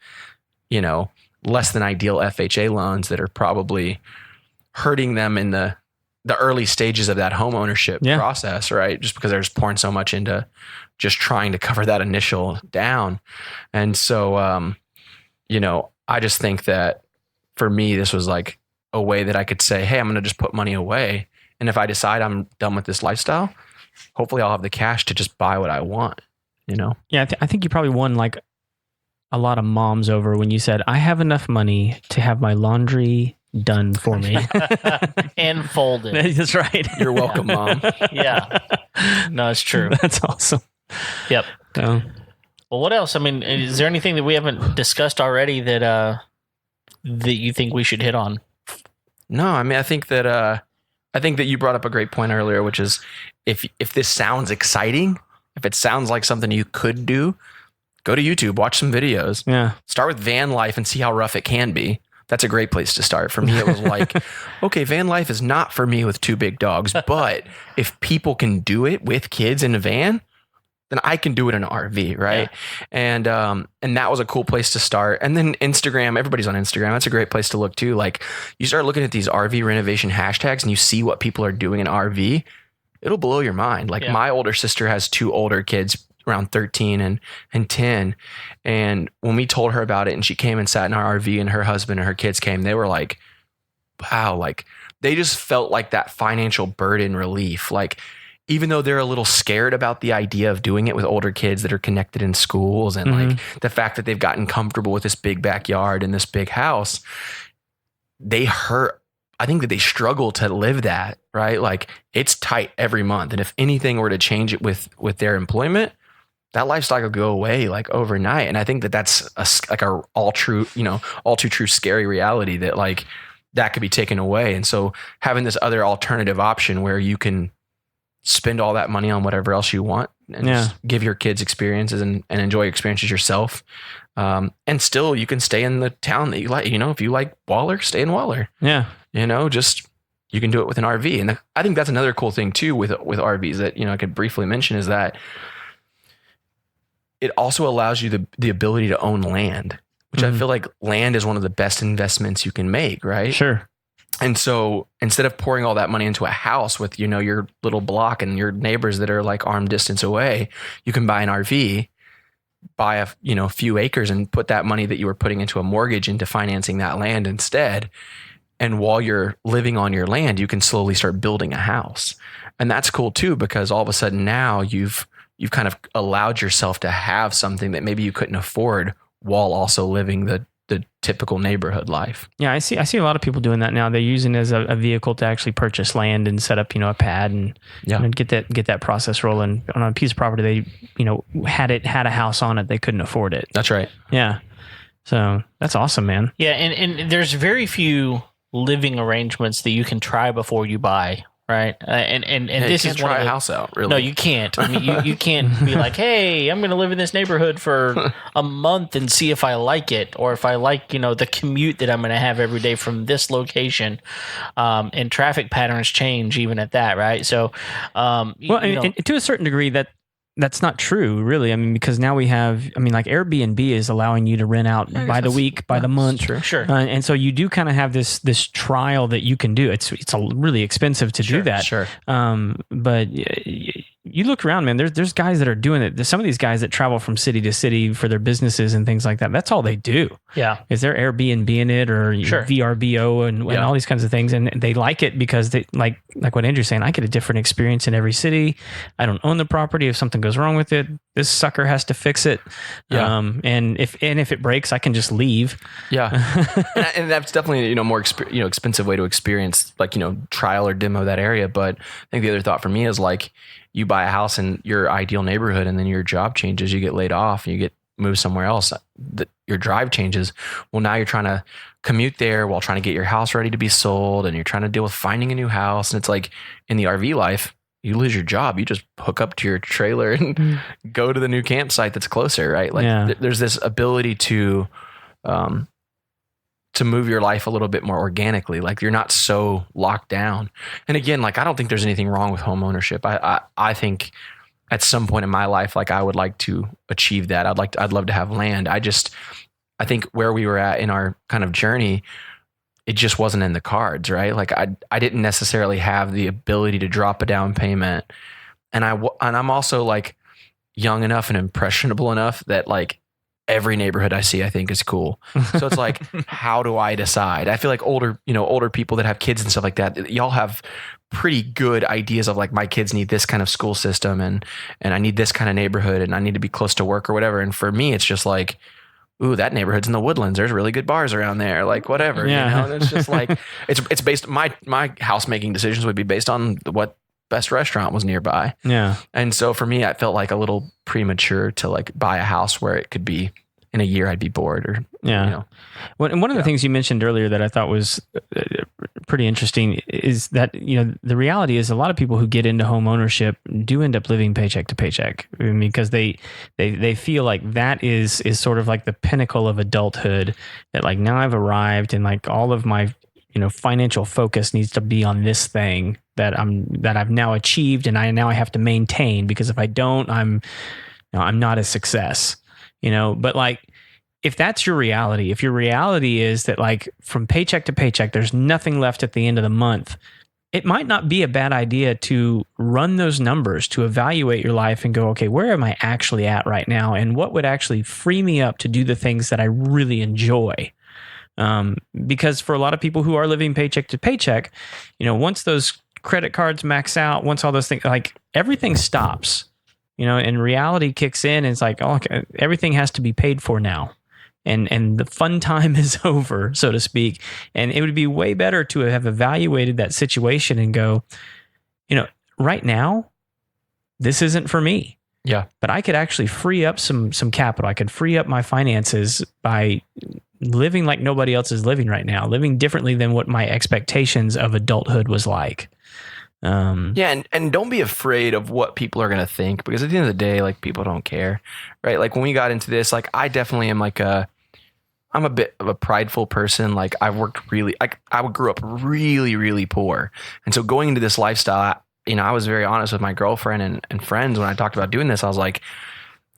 you know, less than ideal FHA loans that are probably hurting them in the early stages of that home ownership process, right? Just because they're just pouring so much into just trying to cover that initial down. And so, you know, I just think that for me, this was like a way that I could say, hey, I'm going to just put money away. And if I decide I'm done with this lifestyle, hopefully I'll have the cash to just buy what I want, you know? Yeah. I think you probably won like a lot of moms over when you said, I have enough money to have my laundry done for me. And folded. That's right. You're welcome, Mom. Yeah. No, it's true. That's awesome. Yep. So, well, what else? I mean, is there anything that we haven't discussed already that you think we should hit on? No, I mean, I think that you brought up a great point earlier, which is if this sounds exciting, if it sounds like something you could do, go to YouTube, watch some videos. Yeah. Start with van life and see how rough it can be. That's a great place to start. For me, it was like, okay, van life is not for me with two big dogs, but if people can do it with kids in a van, then I can do it in an RV, right? Yeah. And that was a cool place to start. And then Instagram, everybody's on Instagram. That's a great place to look too. Like you start looking at these RV renovation hashtags and you see what people are doing in RV, it'll blow your mind. Like my older sister has two older kids around 13 and 10. And when we told her about it and she came and sat in our RV and her husband and her kids came, they were like, wow, like they just felt like that financial burden relief. Like, even though they're a little scared about the idea of doing it with older kids that are connected in schools and like the fact that they've gotten comfortable with this big backyard and this big house, I think that they struggle to live that, right? Like it's tight every month. And if anything were to change it with their employment, that lifestyle will go away like overnight. And I think that that's like a all too true scary reality that like that could be taken away. And so having this other alternative option where you can spend all that money on whatever else you want and just give your kids experiences and enjoy experiences yourself. And still you can stay in the town that you like, you know, if you like Waller, stay in Waller. Yeah. You know, just, you can do it with an RV. And I think that's another cool thing too with RVs that, you know, I could briefly mention is that it also allows you the ability to own land, which I feel like land is one of the best investments you can make. Right. Sure. And so instead of pouring all that money into a house with, you know, your little block and your neighbors that are like arm distance away, you can buy an RV, buy a few acres and put that money that you were putting into a mortgage into financing that land instead. And while you're living on your land, you can slowly start building a house. And that's cool too, because all of a sudden now you've kind of allowed yourself to have something that maybe you couldn't afford while also living the typical neighborhood life. Yeah, I see a lot of people doing that now. They're using it as a vehicle to actually purchase land and set up, you know, a pad and get that process rolling on a piece of property. They, you know, had a house on it. They couldn't afford it. That's right. Yeah. So that's awesome, man. Yeah. And there's very few living arrangements that you can try before you buy right? And this you is can't one try of a the, house out, really. No, you can't. I mean, you can't be like, hey, I'm going to live in this neighborhood for a month and see if I like it, or if I like, the commute that I'm going to have every day from this location. And traffic patterns change even at that, right? So, and to a certain degree, that's not true, really. I mean, because now we have, like Airbnb is allowing you to rent out by the week, by the month. True. Sure. And so you do kind of have this trial that you can do. It's really expensive to do that. Sure. But you look around, man. There's guys that are doing it. There's some of these guys that travel from city to city for their businesses and things like that. That's all they do. Yeah. Is there Airbnb in it, or VRBO and all these kinds of things, and they like it because they like what Andrew's saying. I get a different experience in every city. I don't own the property. If something goes wrong with it, this sucker has to fix it. Yeah. And if it breaks, I can just leave. Yeah. and that's definitely, more expensive way to experience, trial or demo that area. But I think the other thought for me is like, you buy a house in your ideal neighborhood and then your job changes, you get laid off, you get moved somewhere else, your drive changes. Well, now you're trying to commute there while trying to get your house ready to be sold, and you're trying to deal with finding a new house. And it's like in the RV life, you lose your job, you just hook up to your trailer and go to the new campsite that's closer, right? Like there's this ability to move your life a little bit more organically. Like you're not so locked down. And again, like I don't think there's anything wrong with home ownership. I think at some point in my life, like I would like to achieve that. I'd love to have land. I think where we were at in our kind of journey, it just wasn't in the cards, right? Like I didn't necessarily have the ability to drop a down payment. And I'm also like young enough and impressionable enough that like every neighborhood I see, I think is cool. So it's like, how do I decide? I feel like older people that have kids and stuff like that, y'all have pretty good ideas of like, my kids need this kind of school system and I need this kind of neighborhood and I need to be close to work or whatever. And for me, it's just like, ooh, that neighborhood's in the Woodlands. There's really good bars around there. Like whatever, And it's just like, it's based, my house making decisions would be based on what best restaurant was nearby. Yeah. And so for me, I felt like a little premature to like buy a house where it could be in a year I'd be bored or, Well, and one of the things you mentioned earlier that I thought was pretty interesting is that, the reality is a lot of people who get into home ownership do end up living paycheck to paycheck. I mean, because they feel like that is sort of like the pinnacle of adulthood, that like now I've arrived and like all of my, financial focus needs to be on this thing that I've now achieved and I have to maintain, because if I don't, I'm not a success, but like, if that's your reality, if your reality is that like from paycheck to paycheck, there's nothing left at the end of the month, it might not be a bad idea to run those numbers, to evaluate your life and go, okay, where am I actually at right now? And what would actually free me up to do the things that I really enjoy? Because for a lot of people who are living paycheck to paycheck, once those credit cards max out, once all those things, like everything stops, and reality kicks in and it's like, oh, okay, everything has to be paid for now. And the fun time is over, so to speak. And it would be way better to have evaluated that situation and go, right now, this isn't for me. Yeah. But I could actually free up some capital. I could free up my finances by living like nobody else is living right now, living differently than what my expectations of adulthood was like. And don't be afraid of what people are going to think, because at the end of the day, like people don't care, right? Like when we got into this, like I definitely am like I'm a bit of a prideful person. Like I grew up really, really poor. And so going into this lifestyle, I was very honest with my girlfriend and friends when I talked about doing this. I was like,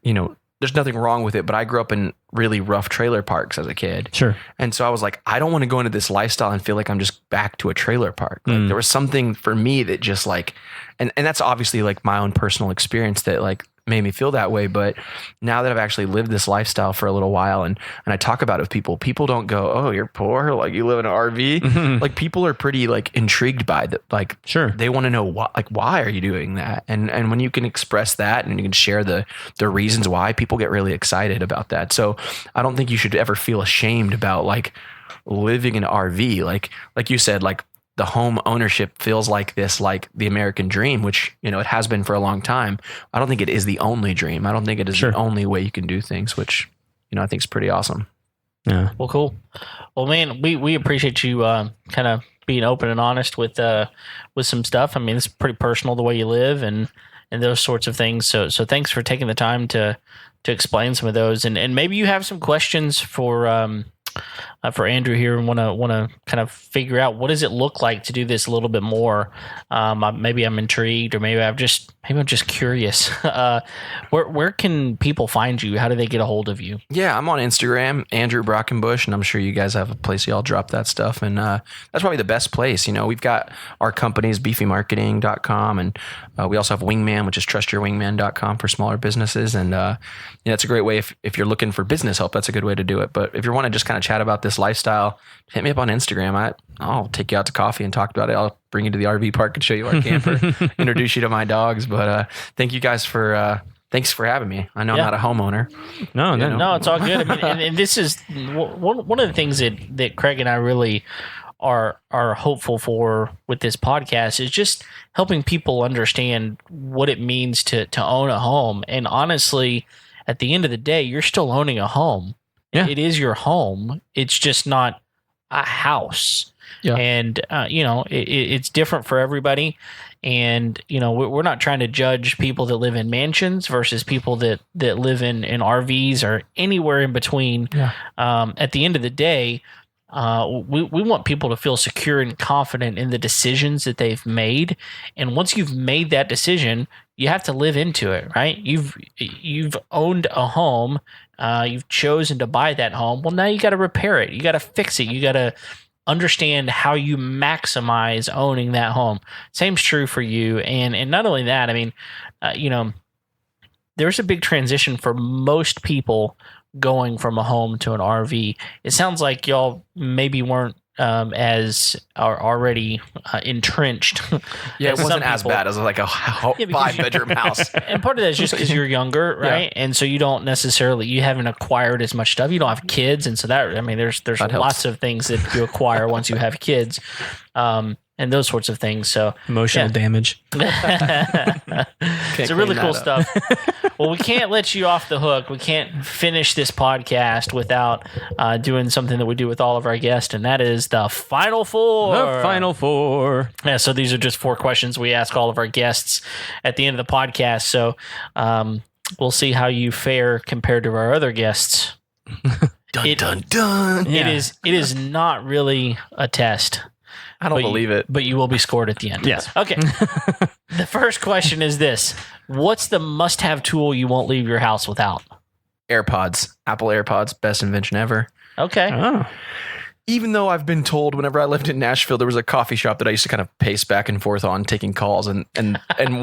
there's nothing wrong with it, but I grew up in really rough trailer parks as a kid. Sure. And so I was like, I don't want to go into this lifestyle and feel like I'm just back to a trailer park. Like there was something for me that just like, and that's obviously like my own personal experience that like made me feel that way. But now that I've actually lived this lifestyle for a little while and I talk about it with people don't go, oh, you're poor, like you live in an RV. Mm-hmm. Like people are pretty like intrigued by that. Like, sure, they want to know why are you doing that? And when you can express that and you can share the reasons why, people get really excited about that. So I don't think you should ever feel ashamed about like living in an RV. Like you said, like the home ownership feels like this, like the American dream, which, it has been for a long time. I don't think it is the only dream. I don't think it is the only way you can do things, which, I think is pretty awesome. Yeah. Well, cool. Well, man, we appreciate you kind of being open and honest with some stuff. I mean, it's pretty personal the way you live and those sorts of things. So thanks for taking the time to explain some of those. And maybe you have some questions for Andrew here and want to kind of figure out what does it look like to do this a little bit more. Maybe I'm intrigued, or maybe I'm just curious. Where can people find you? How do they get a hold of you? Yeah, I'm on Instagram, Andrew Brockenbush, and I'm sure you guys have a place y'all drop that stuff. And that's probably the best place. You know, we've got our companies, beefymarketing.com, and we also have Wingman, which is trustyourwingman.com for smaller businesses. And it's a great way if you're looking for business help. That's a good way to do it. But if you want to just kind of chat about this lifestyle, hit me up on Instagram. I'll take you out to coffee and talk about it. I'll bring you to the RV park and show you our camper, introduce you to my dogs. But thank you guys for thanks for having me. I know I'm not a homeowner. No, it's all good. I mean, and this is one of the things that Craig and I really are hopeful for with this podcast is just helping people understand what it means to own a home. And honestly, at the end of the day, you're still owning a home. Yeah. It is your home. It's just not a house. Yeah. And, it's different for everybody. And, we're not trying to judge people that live in mansions versus people that live in RVs or anywhere in between. Yeah. At the end of the day, we want people to feel secure and confident in the decisions that they've made. And once you've made that decision, you have to live into it, right? You've owned a home. You've chosen to buy that home. Well, now you got to repair it. You got to fix it. You got to understand how you maximize owning that home. Same's true for you. And not only that, I mean, there's a big transition for most people going from a home to an RV. It sounds like y'all maybe weren't as are already entrenched. Yeah, it wasn't as bad as like a 5-bedroom house. And part of that is just because you're younger, right? Yeah. And so you haven't acquired as much stuff. You don't have kids, and so there's lots of things that you acquire once you have kids. And those sorts of things. So emotional damage. It's really cool stuff. Well, we can't let you off the hook. We can't finish this podcast without doing something that we do with all of our guests, and that is the Final Four. The Final Four. Yeah, so these are just 4 questions we ask all of our guests at the end of the podcast. So we'll see how you fare compared to our other guests. Dun, dun. It is not really a test. I don't believe it. But you will be scored at the end. Yes. Okay. The first question is this. What's the must-have tool you won't leave your house without? AirPods. Apple AirPods. Best invention ever. Okay. Oh. Even though I've been told whenever I lived in Nashville, there was a coffee shop that I used to kind of pace back and forth on taking calls. And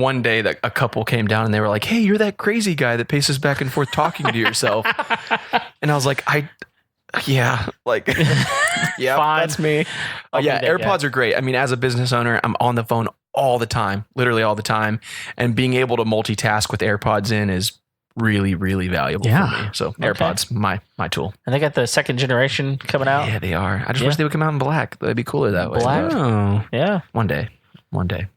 one day that a couple came down and they were like, hey, you're that crazy guy that paces back and forth talking to yourself. And I was like, yeah, like, yeah, that's me. AirPods are great. I mean, as a business owner, I'm on the phone all the time, literally all the time. And being able to multitask with AirPods in is really, really valuable for me. So AirPods, my tool. And they got the second generation coming out. Yeah, they are. I just wish they would come out in black. That'd be cooler that way. Black? Oh. Yeah. One day.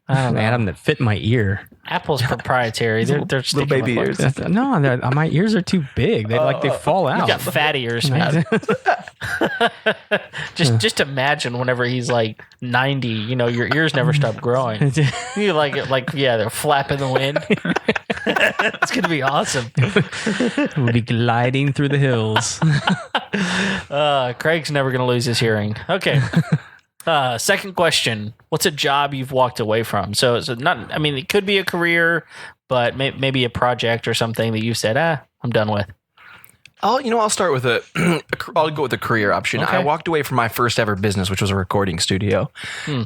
I don't know. Adam, that fit my ear. Apple's proprietary. They're little baby ears. No, my ears are too big. They fall out. You got fat ears, man. just imagine whenever he's like 90, your ears never stop growing. You they're flapping the wind. It's gonna be awesome. We'll be gliding through the hills. Craig's never gonna lose his hearing. Okay. Second question. What's a job you've walked away from? So it could be a career, but maybe a project or something that you said, I'm done with. I'll start with I'll go with the career option. Okay. I walked away from my first ever business, which was a recording studio.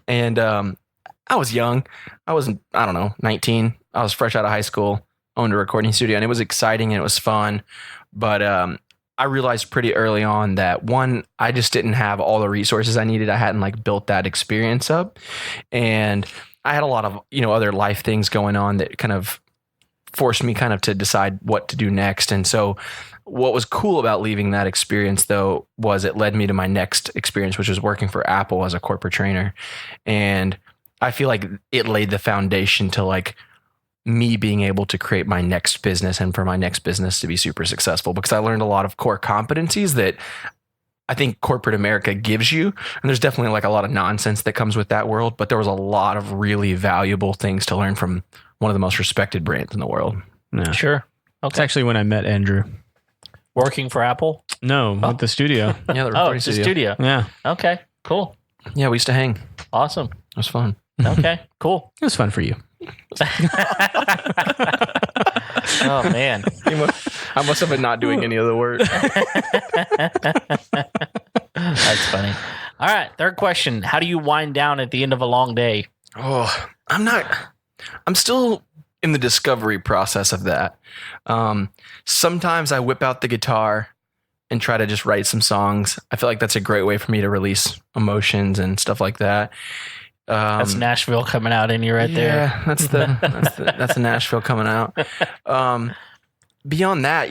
And I was young. I was, 19. I was fresh out of high school, owned a recording studio, and it was exciting and it was fun. But I realized pretty early on that one, I just didn't have all the resources I needed. I hadn't built that experience up, and I had a lot of, other life things going on that kind of forced me kind of to decide what to do next. And so what was cool about leaving that experience though, was it led me to my next experience, which was working for Apple as a corporate trainer. And I feel like it laid the foundation to me being able to create my next business and for my next business to be super successful, because I learned a lot of core competencies that I think corporate America gives you. And there's definitely like a lot of nonsense that comes with that world, but there was a lot of really valuable things to learn from one of the most respected brands in the world. Yeah. Sure. It's actually when I met Andrew. Working for Apple? No, with the studio. Yeah, the Oh, it's a studio. Yeah. Okay, cool. Yeah, we used to hang. It Awesome. was fun. Okay, cool. It was fun for you. Oh, man. I must have been not doing any of the work. That's funny. All right, third question. How do you wind down at the end of a long day? Oh, I'm still in the discovery process of that. Sometimes I whip out the guitar and try to just write some songs. I feel like that's a great way for me to release emotions and stuff like that. That's Nashville coming out in you right there. Yeah, that's the Nashville coming out. Beyond that,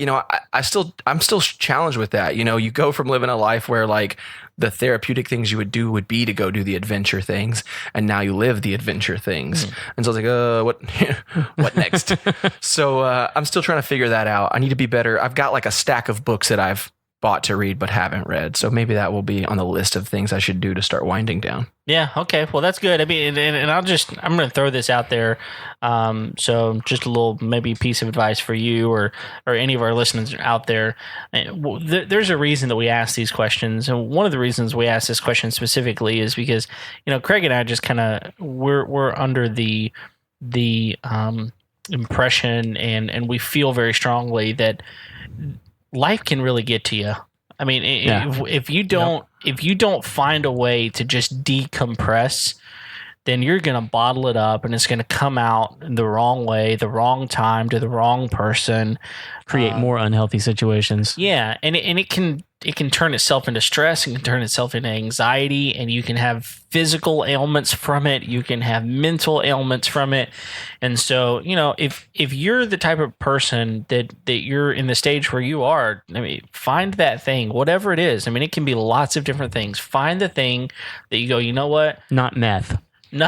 I'm still challenged with that. You go from living a life where like the therapeutic things you would do would be to go do the adventure things, and now you live the adventure things. And so I was like, what next? So I'm still trying to figure that out. I need to be better. I've got like a stack of books that I've bought to read but haven't read. So maybe that will be on the list of things I should do to start winding down. Yeah. Okay. Well, that's good. I mean, and I'm going to throw this out there. So just a little maybe piece of advice for you or any of our listeners out there. There's a reason that we ask these questions. And one of the reasons we ask this question specifically is because, Craig and I just kind of, we're under the impression and we feel very strongly that life can really get to you. I mean, if you don't find a way to just decompress, then you're going to bottle it up and it's going to come out the wrong way, the wrong time to the wrong person. Create more unhealthy situations. Yeah. And it can turn itself into stress. It can turn itself into anxiety, and you can have physical ailments from it. You can have mental ailments from it. And so, if you're the type of person that you're in the stage where you are, I mean, find that thing, whatever it is. I mean, it can be lots of different things. Find the thing that you go, you know what? Not meth. No.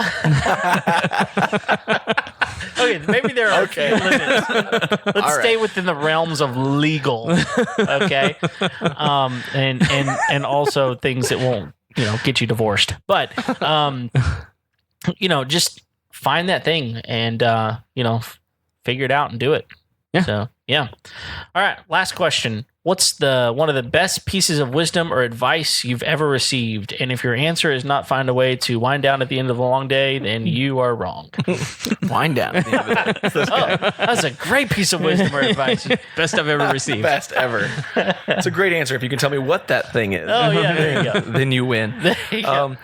Okay, maybe there are a few limits. Let's stay within the realms of legal. Okay, and also things that won't get you divorced. But just find that thing and figure it out and do it. Yeah. So yeah. All right. Last question. What's one of the best pieces of wisdom or advice you've ever received? And if your answer is not find a way to wind down at the end of a long day, then you are wrong. Wind down at the end of the day. That's a great piece of wisdom or advice. Best I've ever received. Best ever. It's a great answer if you can tell me what that thing is. Oh, yeah, there you go. Then you win. There you go.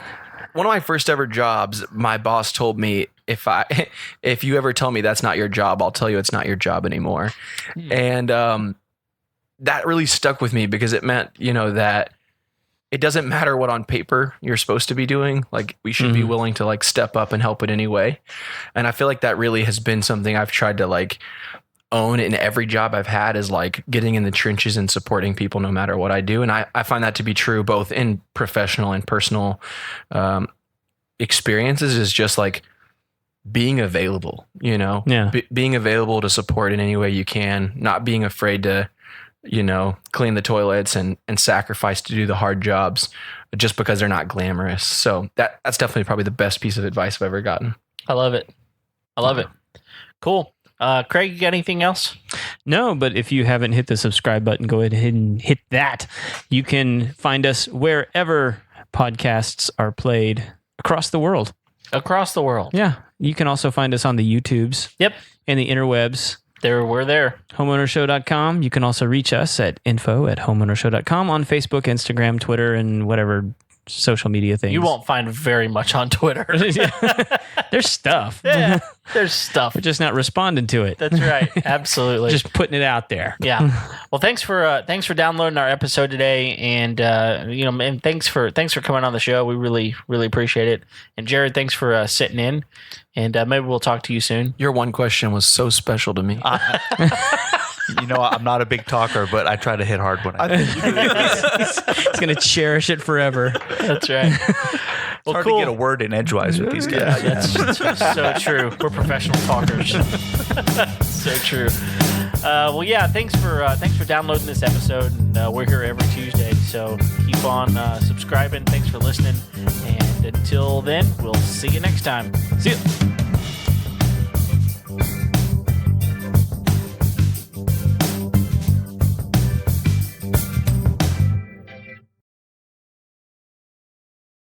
One of my first ever jobs, my boss told me, if you ever tell me that's not your job, I'll tell you it's not your job anymore. And that really stuck with me because it meant, that it doesn't matter what on paper you're supposed to be doing. Like we should be willing to like step up and help it anyway. And I feel like that really has been something I've tried to like own in every job I've had, is like getting in the trenches and supporting people no matter what I do. And I find that to be true both in professional and personal experiences, is just like being available, being available to support in any way you can, not being afraid to, clean the toilets and sacrifice to do the hard jobs just because they're not glamorous. So that's definitely probably the best piece of advice I've ever gotten. I love it. Cool. Craig, you got anything else? No, but if you haven't hit the subscribe button, go ahead and hit that. You can find us wherever podcasts are played across the world. Across the world. Yeah. You can also find us on the YouTubes. Yep. And the interwebs. We're there. Homeownershow.com. You can also reach us at info@homeownershow.com on Facebook, Instagram, Twitter, and whatever social media things. You won't find very much on Twitter. There's stuff. Yeah, there's stuff. We're just not responding to it. That's right. Absolutely. Just putting it out there. Yeah. Well, thanks for downloading our episode today, and and thanks for coming on the show. We really, really appreciate it. And Jared, thanks for sitting in, and maybe we'll talk to you soon. Your one question was so special to me. I'm not a big talker, but I try to hit hard when I He's going to cherish it forever. That's right. It's hard to get a word in edgewise with these guys. That's so true. We're professional talkers. So true. Well, yeah. Thanks for downloading this episode. And, we're here every Tuesday, so keep on subscribing. Thanks for listening, and until then, we'll see you next time. See you.